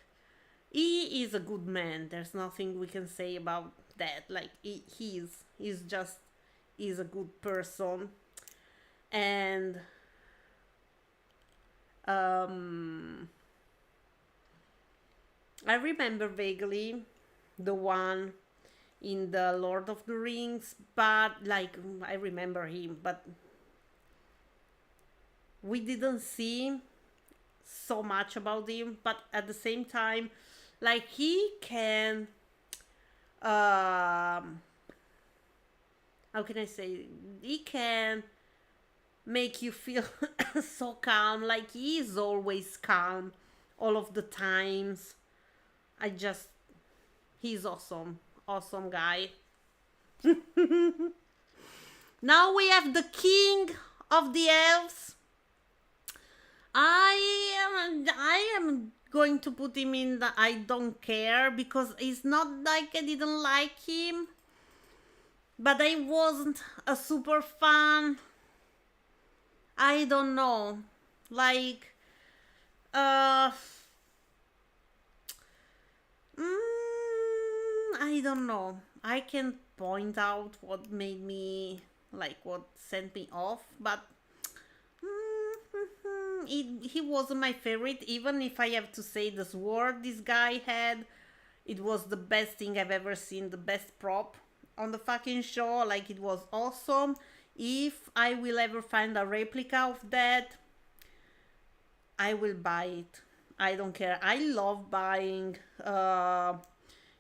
S1: he is a good man. There's nothing we can say about that. Like, he's a good person. And I remember vaguely the one in the Lord of the Rings, but like, I remember him, but we didn't see so much about him. But at the same time, like, he can how can I say, he can make you feel so calm. Like, he is always calm all of the times. He's awesome guy. Now we have the king of the elves. I am going to put him in the I don't care, because it's not like I didn't like him, but I wasn't a super fan. I don't know. Like, I don't know. I can't point out what made me, like, what sent me off, but he wasn't my favorite. Even if I have to say the sword this guy had, it was the best thing I've ever seen, the best prop on the fucking show. Like, it was awesome. If I will ever find a replica of that, I will buy it. I don't care. I love buying,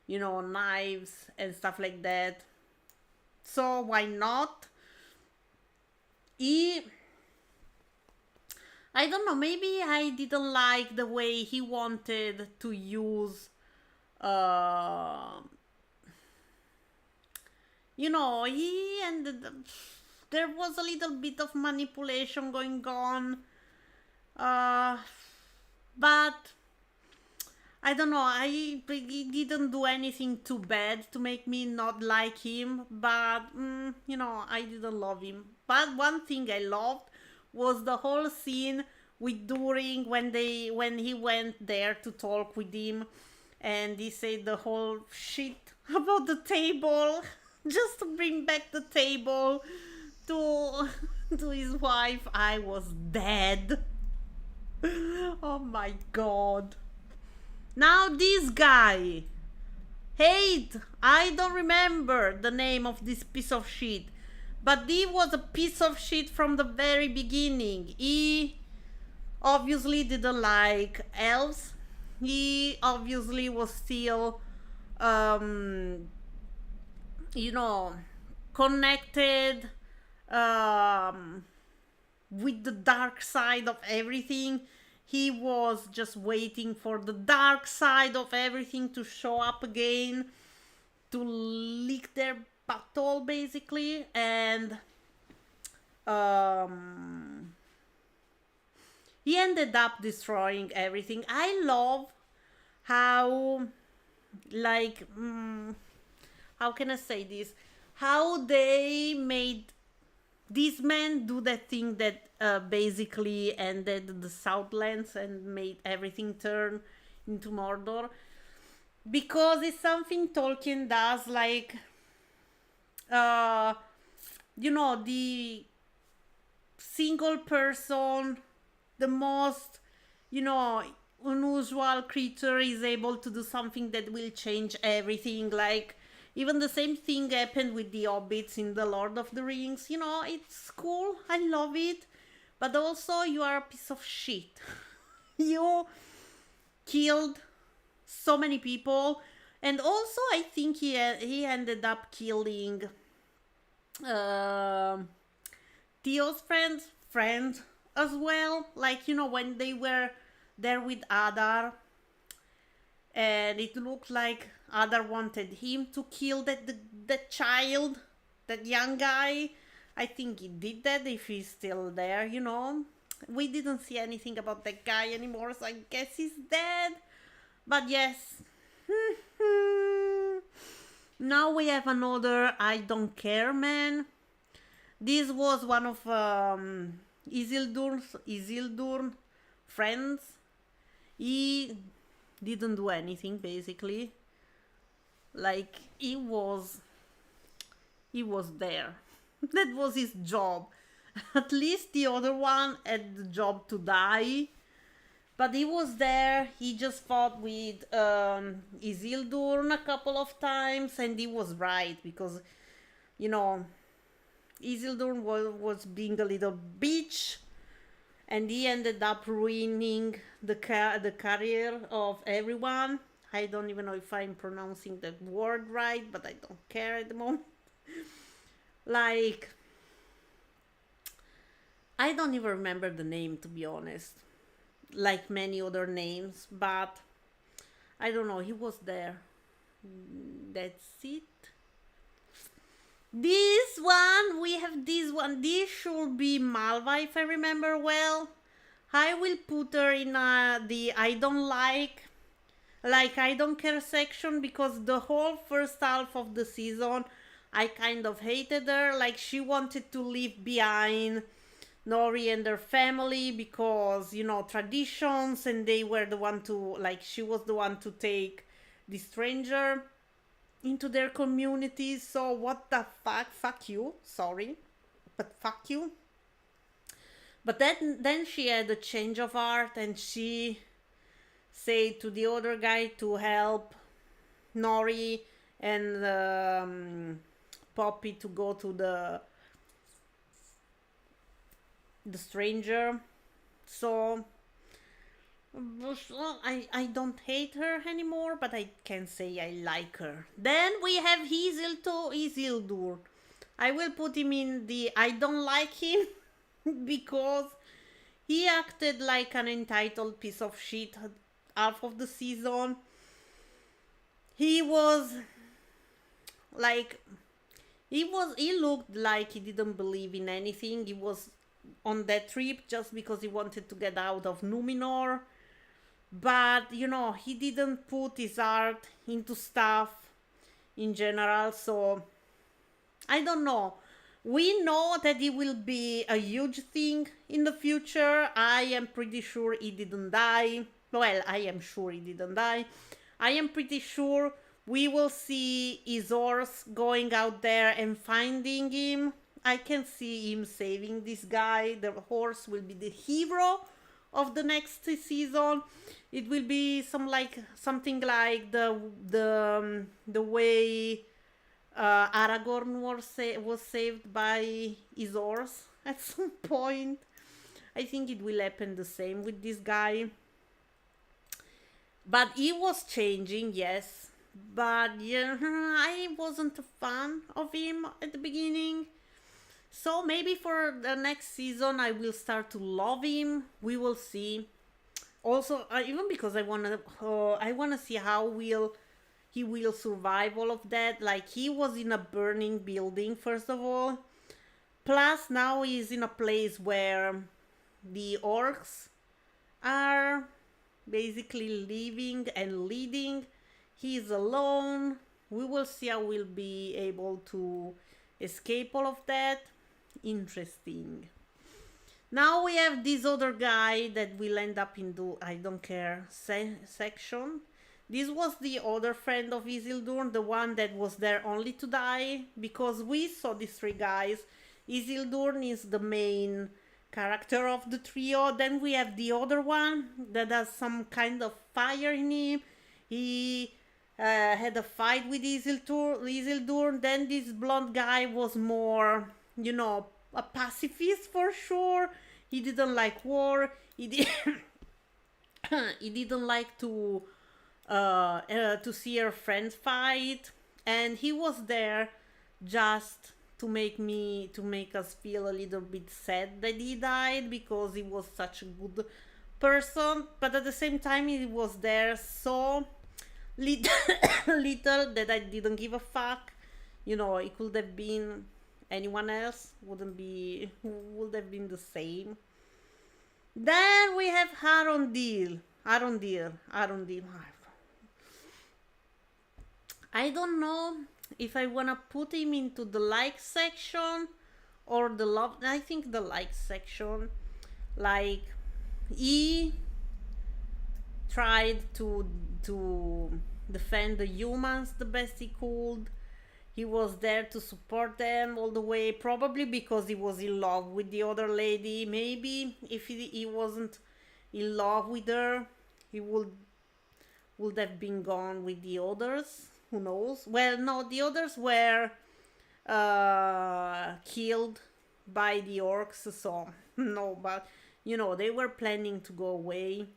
S1: knives and stuff like that. So why not? I don't know, maybe I didn't like the way he wanted to use, uh, he ended up, there was a little bit of manipulation going on, uh, but I don't know, he didn't do anything too bad to make me not like him, but, I didn't love him. But one thing I loved was the whole scene with During when he went there to talk with him, and he said the whole shit about the table just to bring back the table to to his wife. I was dead. Oh my god. Now this guy, hate, I don't remember the name of this piece of shit, but he was a piece of shit from the very beginning. He obviously didn't like elves. He obviously was still, connected with the dark side of everything. He was just waiting for the dark side of everything to show up again, to lick their butthole, basically. And he ended up destroying everything. I love how, like, how can I say this? How they made these men do that thing that basically ended the Southlands and made everything turn into Mordor. Because it's something Tolkien does, like, the single person, the most, unusual creature is able to do something that will change everything. Like, even the same thing happened with the hobbits in the Lord of the Rings. It's cool. I love it. But also, you are a piece of shit. You killed so many people. And also, I think he ended up killing Theo's friend as well. Like, when they were there with Adar, and it looked like Adar wanted him to kill that child, that young guy. I think he did that, if he's still there. We didn't see anything about that guy anymore, so I guess he's dead. But yes. Now we have another I don't care man. This was one of Isildur's friends. He didn't do anything, basically. Like, he was there. That was his job. At least the other one had the job to die. But he was there. He just fought with Isildur a couple of times, and he was right, because, Isildur was being a little bitch, and he ended up ruining the career of everyone. I don't even know if I'm pronouncing that word right, but I don't care at the moment. Like, I don't even remember the name, to be honest. Like many other names, but I don't know, he was there. That's it. This one, we have this one. This should be Malva, if I remember well. I will put her in the I don't like I don't care section, because the whole first half of the season I kind of hated her. Like, she wanted to leave behind Nori and her family because, traditions, and they were the one to, like, she was the one to take the stranger. into their communities. So what the fuck you, sorry, but fuck you. But then she had a change of heart, and she said to the other guy to help Nori and Poppy to go to the stranger. So I don't hate her anymore, but I can say I like her. Then we have Isildur. I will put him in the I don't like him because he acted like an entitled piece of shit half of the season. He was like he looked like he didn't believe in anything. He was on that trip just because he wanted to get out of Numenor. But he didn't put his heart into stuff in general, so I don't know. We know that it will be a huge thing in the future. I am pretty sure he didn't die. Well, I am sure he didn't die. I am pretty sure we will see his horse going out there and finding him. I can see him saving this guy. The horse will be the hero of the next season. It will be something like the way Aragorn was saved by his horse at some point. I think it will happen the same with this guy. But he was changing, yes. But yeah, I wasn't a fan of him at the beginning. So maybe for the next season I will start to love him. We will see. Also, even because I wanna see how he will survive all of that. Like, he was in a burning building first of all. Plus now he's in a place where the orcs are basically living and leading. He's alone. We will see how we'll be able to escape all of that. Interesting. Now we have this other guy that will end up in the I don't care section. This was the other friend of Isildur, the one that was there only to die, because we saw these three guys. Isildur is the main character of the trio. Then we have the other one that has some kind of fire in him. He had a fight with Isildur. Then this blonde guy was more, a pacifist for sure. He didn't like war. He didn't like to see her friends fight, and he was there just to make us feel a little bit sad that he died, because he was such a good person. But at the same time, he was there so little that I didn't give a fuck. It could have been anyone else, would have been the same. Then we have Arundel. I don't know if I wanna put him into the like section or the love. I think the like section. Like, he tried to defend the humans the best he could. He was there to support them all the way, probably because he was in love with the other lady. Maybe if he wasn't in love with her, he would have been gone with the others. Who knows? Well, no, the others were killed by the orcs, so no, but they were planning to go away.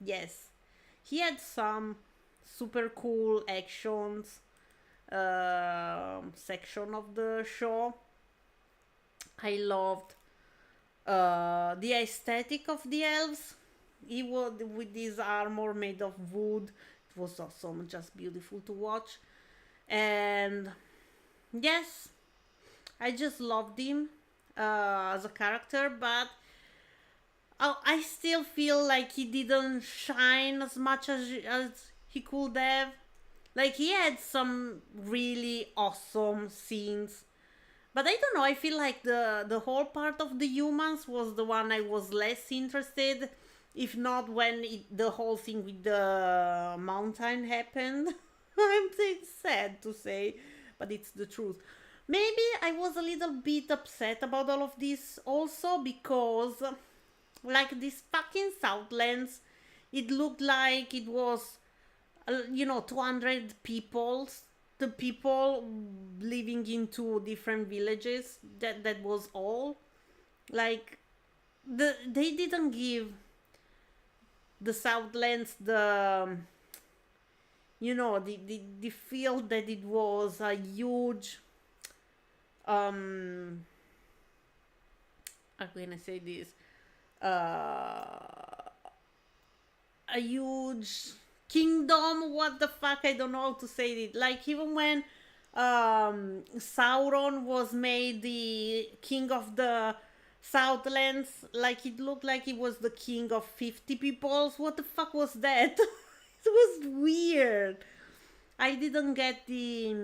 S1: Yes, he had some super cool actions section of the show. I loved the aesthetic of the elves. He was with this armor made of wood. It was awesome, just beautiful to watch. And yes, I just loved him as a character, but I still feel like he didn't shine as much as he could have. Like, he had some really awesome scenes, but I don't know, I feel like the whole part of the humans was the one I was less interested. If not when the whole thing with the mountain happened. I'm sad to say, but it's the truth. Maybe I was a little bit upset about all of this also because, like, this fucking Southlands, it looked like it was, 200 people, the people living in two different villages. That was all. Like, they didn't give the Southlands the feel that it was a huge, how can I say this, a huge kingdom. What the fuck, I don't know how to say it. Like, even when Sauron was made the king of the Southlands, like, it looked like he was the king of 50 peoples. What the fuck was that? It was weird. I didn't get the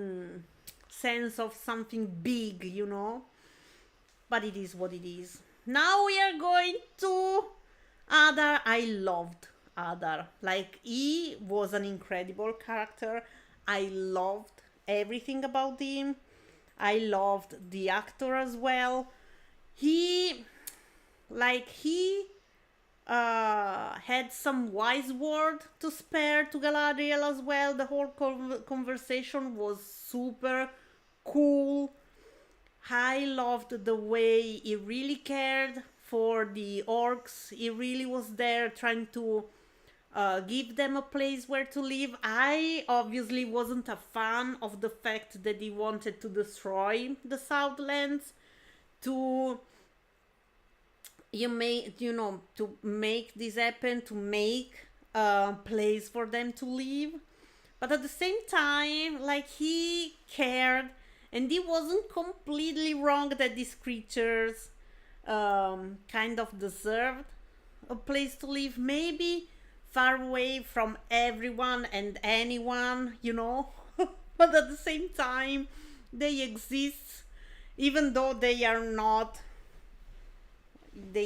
S1: sense of something big, but it is what it is. Now we are going to Addai. I loved Addai. Like, he was an incredible character. I loved everything about him. I loved the actor as well. He had some wise word to spare to Galadriel as well. The whole conversation was super cool. I loved the way he really cared for the orcs. He really was there trying to give them a place where to live. I obviously wasn't a fan of the fact that he wanted to destroy the Southlands to to make this happen, to make a place for them to live. But at the same time, like, he cared, and he wasn't completely wrong that these creatures kind of deserved a place to live, maybe far away from everyone and anyone, but at the same time, they exist, even though they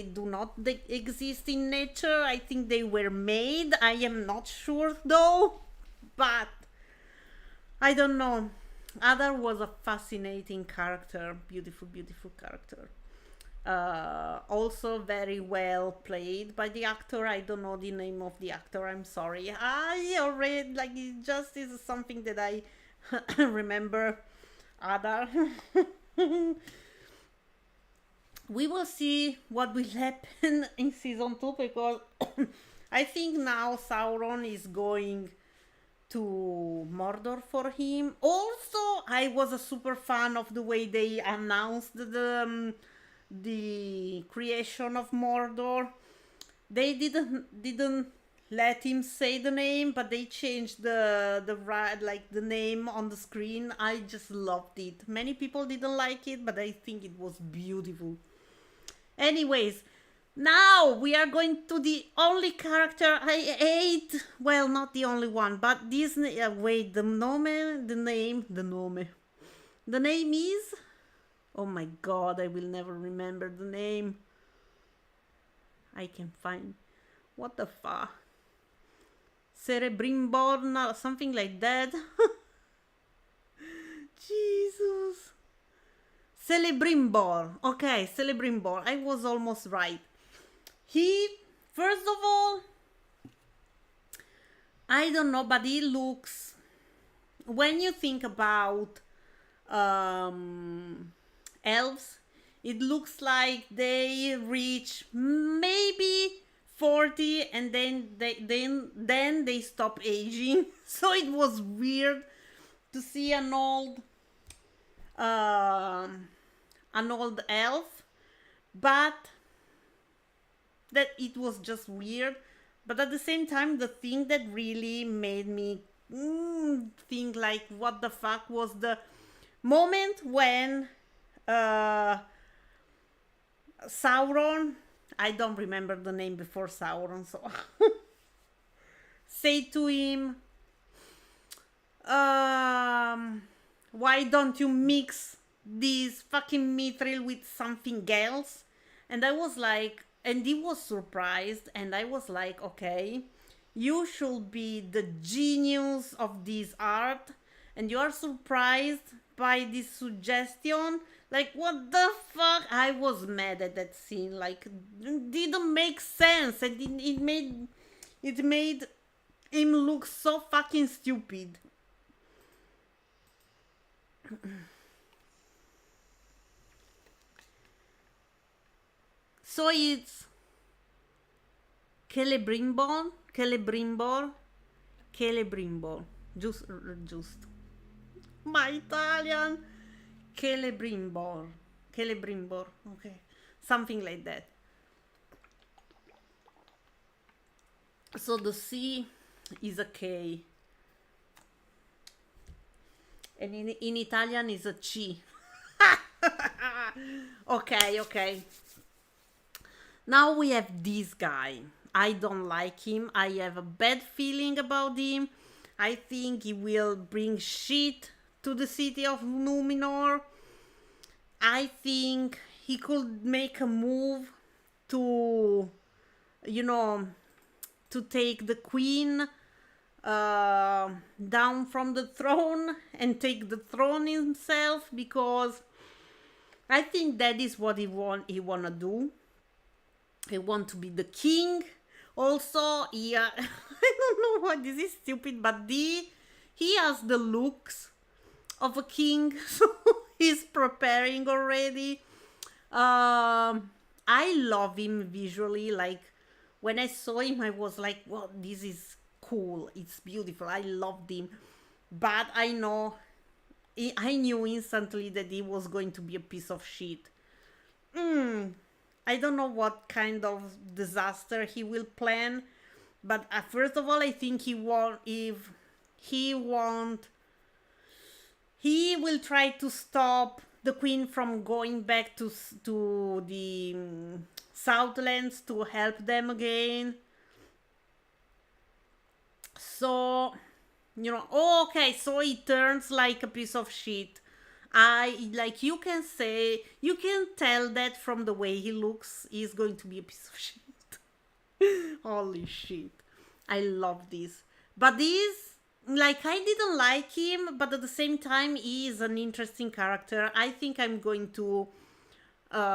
S1: do not exist in nature. I think they were made. I am not sure though, but I don't know. Addai was a fascinating character, beautiful character. Also very well played by the actor. I don't know the name of the actor, I'm sorry. I already, like, it just is something that I remember. Addai. We will see what will happen in season 2, because I think now Sauron is going to Mordor for him. Also, I was a super fan of the way they announced the creation of Mordor. They didn't let him say the name, but they changed the name on the screen. I just loved it. Many people didn't like it, but I think it was beautiful. Anyways, now we are going to the only character I hate. Well, not the only one, but Disney. Wait, the name is. Oh my god, I will never remember the name. I can find. What the fuck? Cerebrimborn, something like that. Jesus. Celebrimbor. Okay, Celebrimbor. I was almost right. He, first of all, I don't know, but he looks, when you think about elves, it looks like they reach maybe 40 and then they stop aging. So it was weird to see an old elf, but that it was just weird. But at the same time, the thing that really made me think, like, what the fuck, was the moment when Sauron, I don't remember the name before Sauron, so say to him, why don't you mix this fucking mithril with something else? And I was like, And he was surprised, and I was like, okay, you should be the genius of this art, and you are surprised by this suggestion. Like, what the fuck? I was mad at that scene. Like, didn't make sense, and it made him look so fucking stupid. So it's Celebrimbor. Just. My Italian. Celebrimbor. Okay. Something like that. So the C is a K. And in Italian is a C. Okay. Now we have this guy. I don't like him. I have a bad feeling about him. I think he will bring shit to the city of Numenor. I think he could make a move to, to take the queen down from the throne and take the throne himself, because I think that is what he wanna do. He want to be the king. Also, yeah, I don't know why this is stupid, but he has the looks of a king, so he's preparing already. I love him visually. Like, when I saw him, I was like, "Wow, this is cool. It's beautiful. I loved him." But I knew instantly that he was going to be a piece of shit. I don't know what kind of disaster he will plan, but first of all, I think he will try to stop the queen from going back to the Southlands to help them again. So, okay, so he turns like a piece of shit. You can tell that from the way he looks, he's going to be a piece of shit. Holy shit. I love this. But I didn't like him, but at the same time, he is an interesting character. I think I'm going to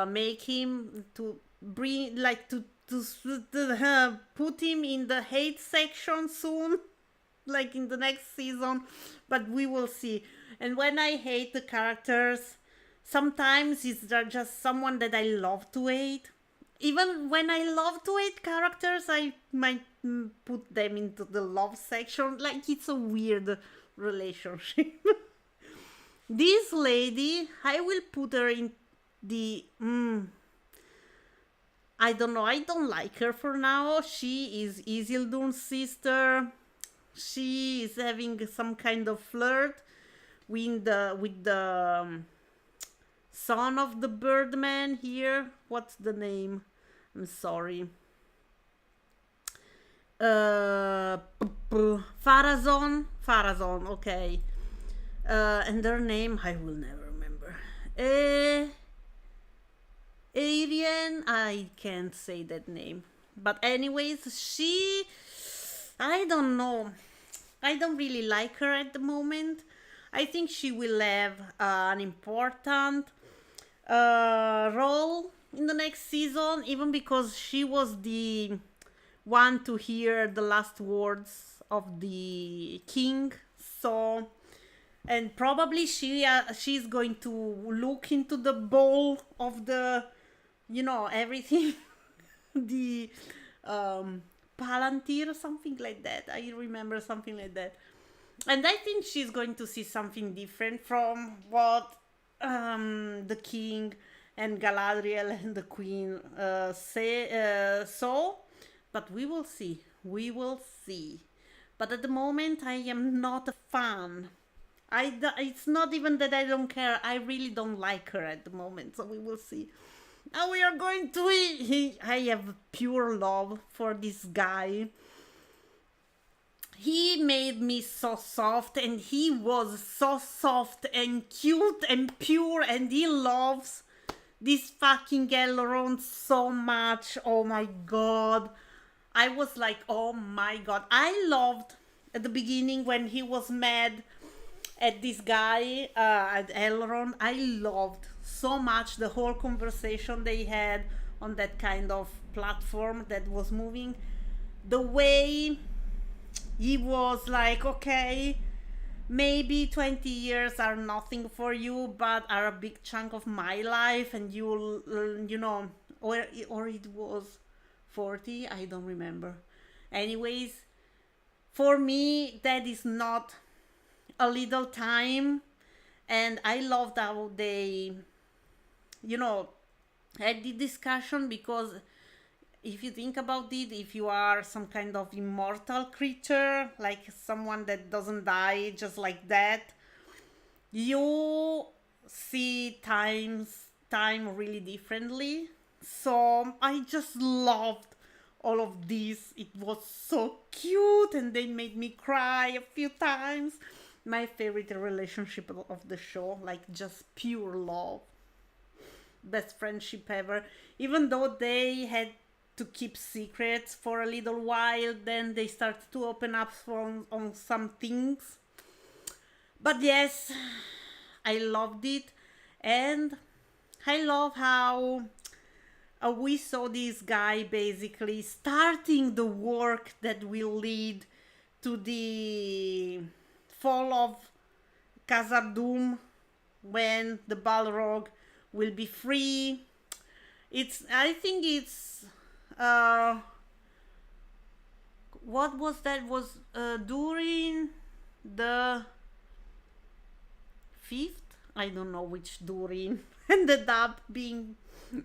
S1: make him to bring, to put him in the hate section soon, like in the next season, but we will see. And when I hate the characters, sometimes it's just someone that I love to hate. Even when I love to hate characters, I might put them into the love section. Like, it's a weird relationship. This lady, I will put her in the... I don't know, I don't like her for now. She is Isildur's sister. She is having some kind of flirt with the son of the Birdman here. What's the name? I'm sorry. Pharazôn, okay. And her name, I will never remember. Arian, I can't say that name. But anyways, I don't know. I don't really like her at the moment. I think she will have an important role in the next season, even because she was the one to hear the last words of the king. So, and probably she's going to look into the bowl of the, everything, the Palantir or something like that. I remember something like that. And I think she's going to see something different from what the king and Galadriel and the queen saw. But we will see. But at the moment, I am not a fan. It's not even that I don't care. I really don't like her at the moment. So we will see. Now we are going to... I have pure love for this guy. He made me so soft, and he was so soft and cute and pure, and he loves this fucking aileron so much. Oh my god. I was like, oh my god. I loved at the beginning when he was mad at this guy at aileron. I loved so much the whole conversation they had on that kind of platform that was moving. The way he was like, okay, maybe 20 years are nothing for you, but are a big chunk of my life, and you'll, you know, or it was 40, I don't remember. Anyways, for me, that is not a little time, and I loved how they, you know, had the discussion, because if you think about it, if you are some kind of immortal creature, like someone that doesn't die just like that, you see time really differently. So I just loved all of this. It was so cute, and they made me cry a few times. My favorite relationship of the show, like just pure love, best friendship ever. Even though they had to keep secrets for a little while, then they started to open up on some things. But yes, I loved it, and I love how we saw this guy basically starting the work that will lead to the fall of Khazad-dûm, when the Balrog will be free. I think it's what was that? Was during the fifth? I don't know which during ended up being,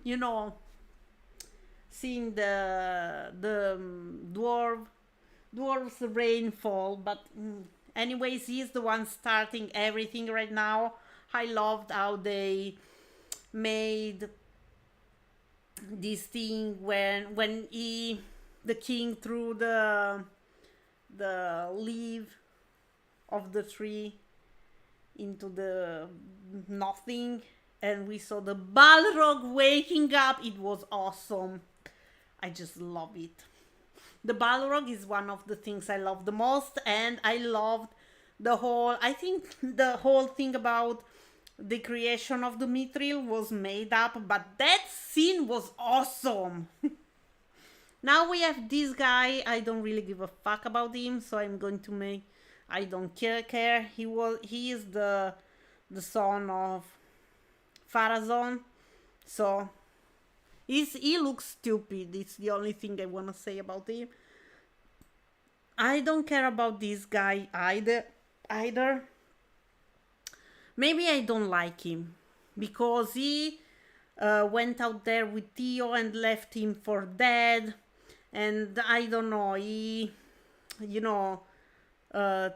S1: you know, seeing the dwarves rainfall. But anyways, he's the one starting everything right now. I loved how they made this thing when the king threw the leaf of the tree into the nothing, and we saw the Balrog waking up. It was awesome. I just love it. The Balrog is one of the things I love the most, and I loved I think the whole thing about the creation of the Mithril was made up, but that scene was awesome. Now we have this guy. I don't really give a fuck about him, so I'm going to make, I don't care. He is the son of Pharazôn, so he looks stupid. It's the only thing I want to say about him. I don't care about this guy either. Maybe I don't like him because he went out there with Theo and left him for dead, and I don't know, he, you know,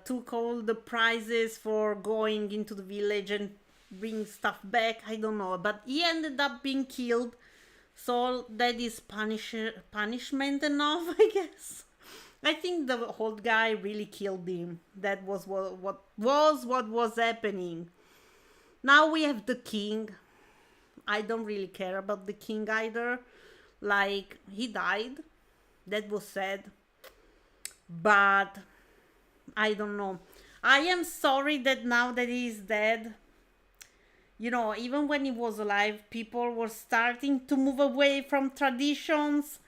S1: took all the prizes for going into the village and bring stuff back. I don't know, but he ended up being killed, so that is punishment enough, I guess. I think the old guy really killed him. That was what was happening. Now we have the king. I don't really care about the king either. Like, he died. That was sad. But I don't know. I am sorry that now that he is dead, you know, even when he was alive, people were starting to move away from traditions,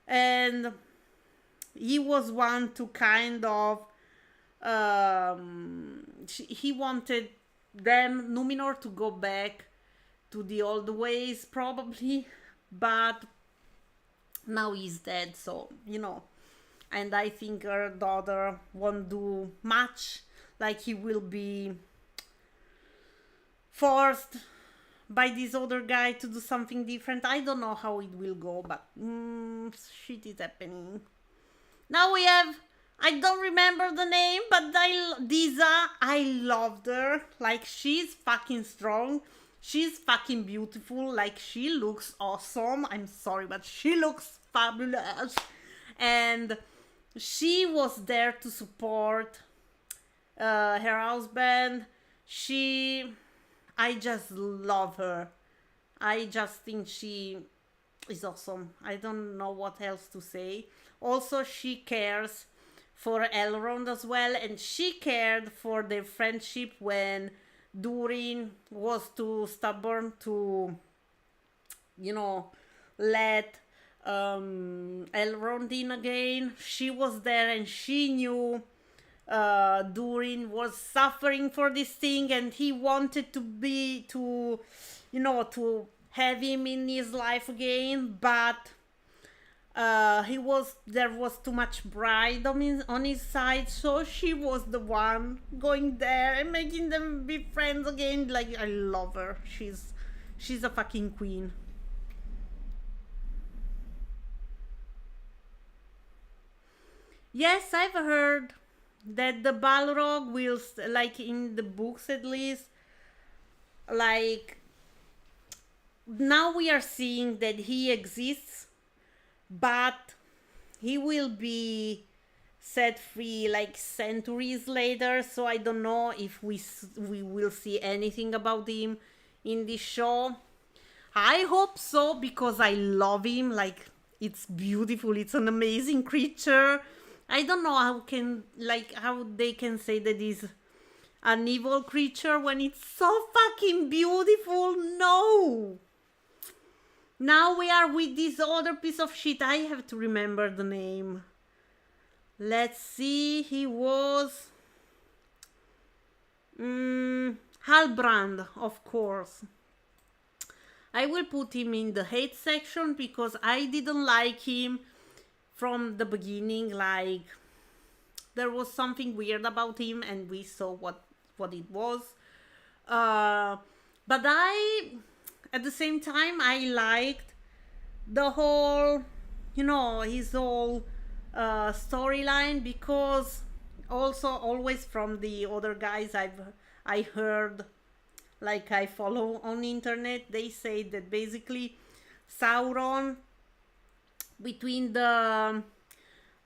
S1: and he was one to kind of he wanted them, Numenor, to go back to the old ways probably, but now he's dead, so, you know, and I think her daughter won't do much. Like, he will be forced by this other guy to do something different. I don't know how it will go, but shit is happening. Now we have, I don't remember the name, but Disa, I loved her. Like, she's fucking strong. She's fucking beautiful. Like, she looks awesome. I'm sorry, but she looks fabulous. And she was there to support her husband. I just love her. I just think she is awesome. I don't know what else to say. Also, she cares for Elrond as well, and she cared for their friendship when Durin was too stubborn to, you know, let Elrond in again. She was there and she knew Durin was suffering for this thing, and he wanted to have him in his life again, but there was too much pride on his side, so she was the one going there and making them be friends again. Like, I love her. She's a fucking queen. Yes, I've heard that the Balrog will, like in the books at least, like now we are seeing that he exists, but he will be set free like centuries later. So I don't know if we will see anything about him in this show. I hope so, because I love him. Like, it's beautiful. It's an amazing creature. I don't know how they can say that he's an evil creature when it's so fucking beautiful. No. Now we are with this other piece of shit. I have to remember the name. Let's see. He was Halbrand, of course. I will put him in the hate section because I didn't like him from the beginning. Like, there was something weird about him, and we saw what it was. But at the same time, I liked the whole, his whole storyline, because also always from the other guys I heard, like I follow on the internet, they say that basically Sauron, between the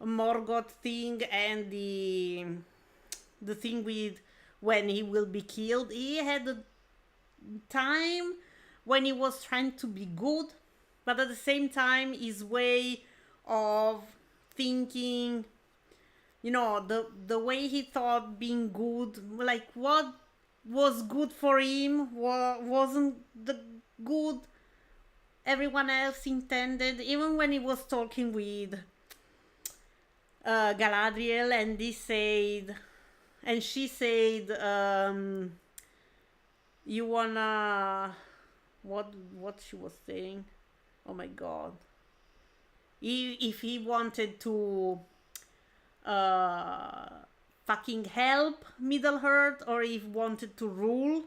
S1: Morgoth thing and the thing with when he will be killed, he had a time when he was trying to be good, but at the same time his way of thinking, the way he thought being good, like what was good for him wasn't the good everyone else intended. Even when he was talking with Galadriel, and she said, you wanna, what she was saying, oh my god, if he wanted to fucking help Middle Earth, or if wanted to rule,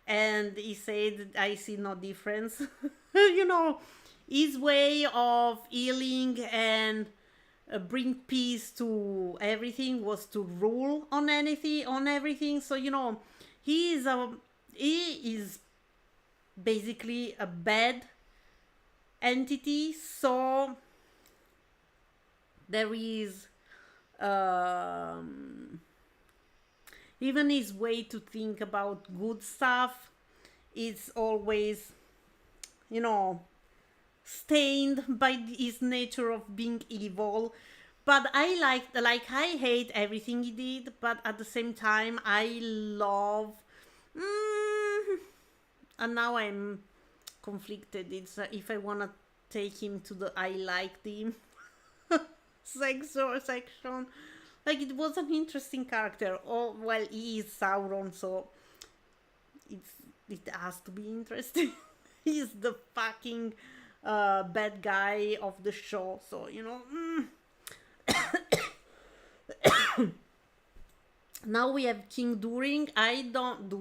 S1: and he said, I see no difference. His way of healing and bring peace to everything was to rule on everything. So he is basically a bad entity. So there is even his way to think about good stuff is always, stained by his nature of being evil. But I hate everything he did, but at the same time I love, and now I'm conflicted. It's if I want to take him to the I liked him section. Like, it was an interesting character. Oh, well, he is Sauron, so it has to be interesting. He's the fucking bad guy of the show, so Now we have King Durin. I don't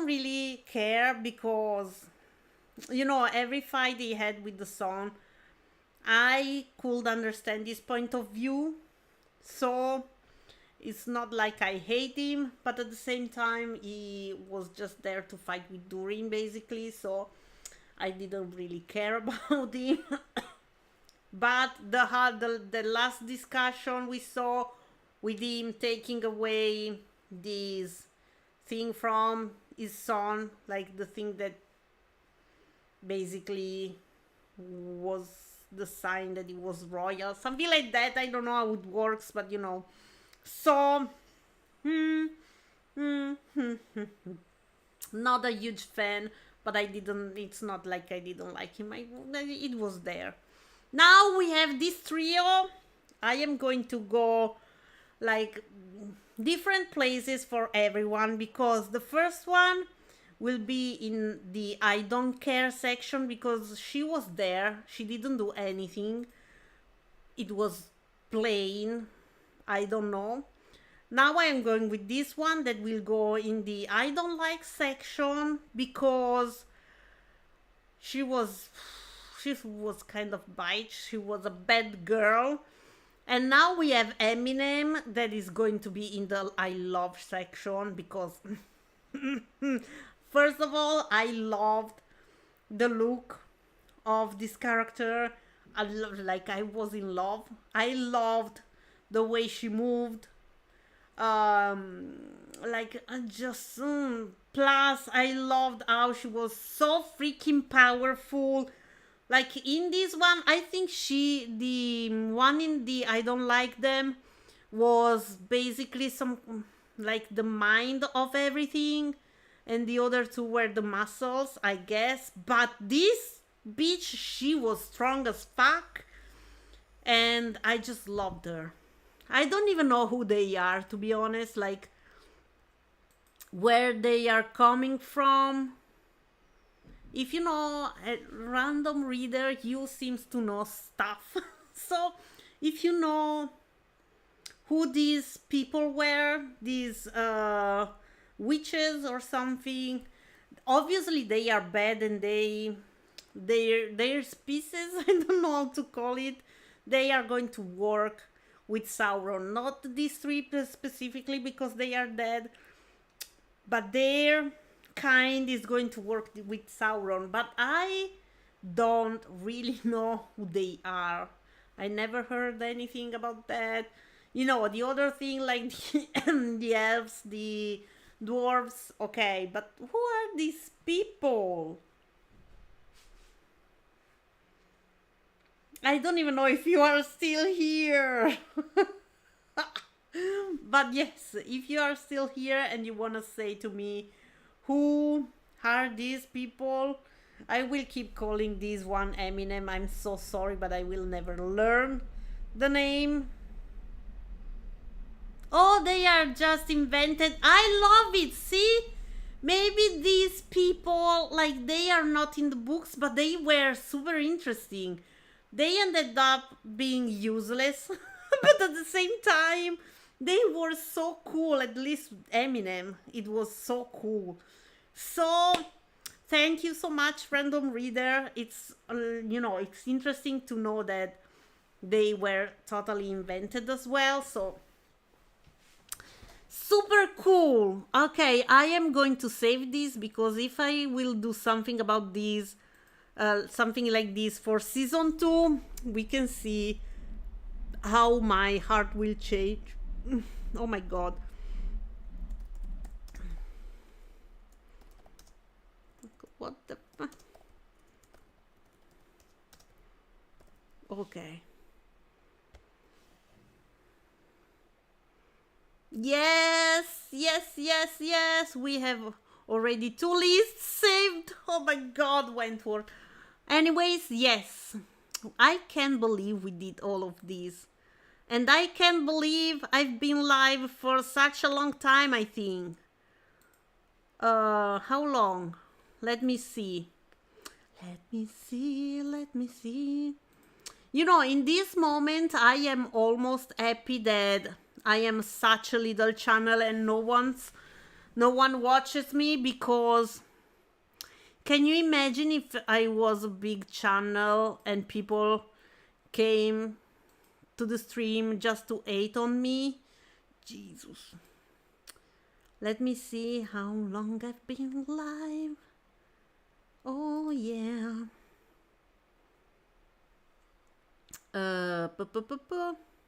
S1: really care, because every fight he had with the sun, I could understand his point of view. So it's not like I hate him, but at the same time he was just there to fight with Durin basically, so I didn't really care about him. But the last discussion we saw with him taking away this thing from his son, like the thing that basically was the sign that it was royal, something like that. I don't know how it works, but you know. So, hmm, hmm, hmm, hmm, not a huge fan, but I didn't. It's not like I didn't like him. It was there. Now we have this trio. I am going to go like different places for everyone, because the first one will be in the I don't care section, because she was there. She didn't do anything. It was plain. I don't know. Now I am going with this one that will go in the I don't like section, because she was kind of bite. She was a bad girl. And now we have Eminem that is going to be in the I love section, because first of all, I loved the look of this character. Like I was in love. I loved the way she moved. Like just plus I loved how she was so freaking powerful. Like in this one, I think the one in the I don't like them was basically some like the mind of everything, and the other two were the muscles, I guess. But this bitch, she was strong as fuck, and I just loved her. I don't even know who they are, to be honest, like where they are coming from. If you know a random reader, you seems to know stuff. So if you know who these people were, these witches or something, obviously they are bad, and their species, I don't know how to call it, they are going to work with Sauron. Not these three specifically, because they are dead, but their kind is going to work with Sauron. But I don't really know who they are. I never heard anything about that. You know, the other thing, like the elves, the dwarves, okay, but who are these people? I don't even know if you are still here. But yes, if you are still here and you want to say to me who are these people, I will keep calling this one Eminem. I'm so sorry, but I will never learn the name. Oh, they are just invented. I love it. See? Maybe these people, like, they are not in the books, but they were super interesting. They ended up being useless, but at the same time, they were so cool. At least Eminem, it was so cool. So, thank you so much, random reader. It's it's interesting to know that they were totally invented as well. So, super cool. Okay, I am going to save this, because if I will do something about this, something like this for season 2, we can see how my heart will change. Oh my god. What the fuck? Okay. Yes, yes, yes, yes. We have already 2 lists saved. Oh my god, Wentworth. Anyways, yes. I can't believe we did all of this. And I can't believe I've been live for such a long time, I think. How long? Let me see. Let me see. You know, in this moment, I am almost happy that I am such a little channel and no one watches me, because can you imagine if I was a big channel and people came to the stream just to hate on me? Jesus. Let me see how long I've been live. Oh yeah.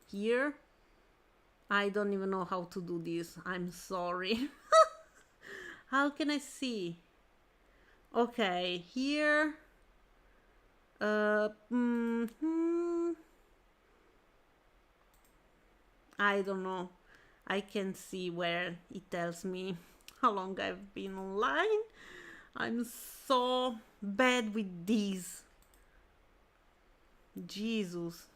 S1: Here. I don't even know how to do this. I'm sorry. How can I see? Okay, here. I don't know. I can see where it tells me how long I've been online. I'm so bad with these. Jesus.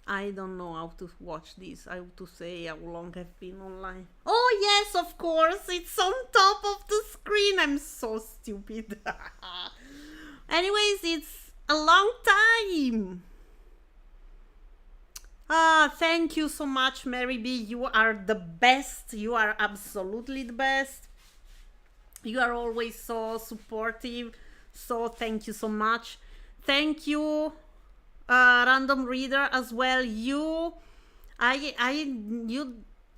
S1: I don't know how to watch this. How to say how long I've been online. Oh yes, of course. It's on top of the screen. I'm so stupid. Anyways, it's a long time. Thank you so much, Mary B. You are the best. You are absolutely the best. You are always so supportive. So thank you so much. Thank you, random reader, as well. You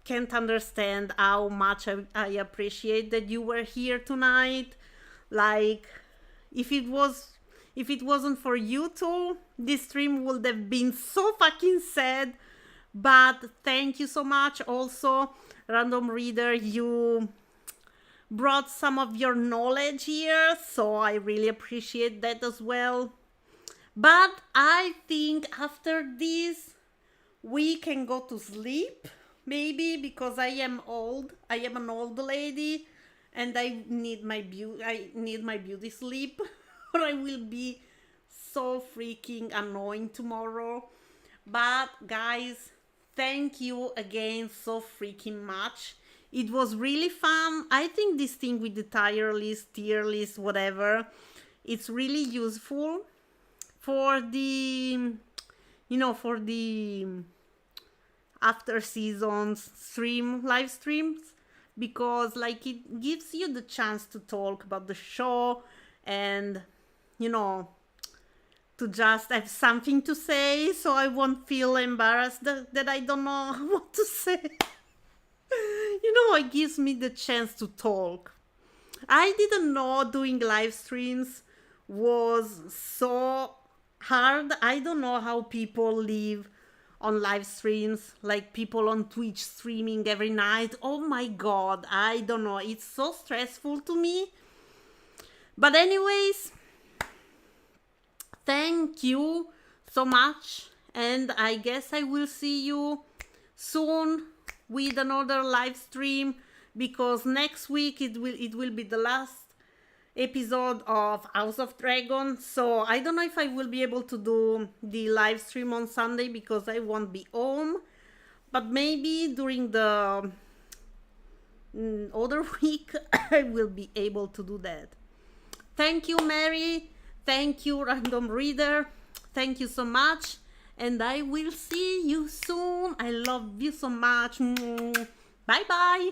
S1: can't understand how much I appreciate that you were here tonight. Like, if it wasn't for you two, this stream would have been so fucking sad. But thank you so much. Also, random reader, you brought some of your knowledge here, so I really appreciate that as well. But I think after this we can go to sleep, maybe, because I am old. I am an old lady and I need my beauty sleep or I will be so freaking annoying tomorrow. But guys, thank you again so freaking much. It was really fun. I think this thing with the tier list, whatever, it's really useful for the, for the after seasons live streams, because like it gives you the chance to talk about the show and, to just have something to say, so I won't feel embarrassed that I don't know what to say. It gives me the chance to talk. I didn't know doing live streams was so hard. I don't know how people live on live streams, like people on Twitch streaming every night. Oh my god, I don't know. It's so stressful to me. But anyways, thank you so much. And I guess I will see you soon with another live stream, because next week it will be the last episode of House of Dragon. So I don't know if I will be able to do the live stream on Sunday because I won't be home, but maybe during the other week I will be able to do that. Thank you, Mary. Thank you, random reader. Thank you so much. And I will see you soon. I love you so much. Bye bye.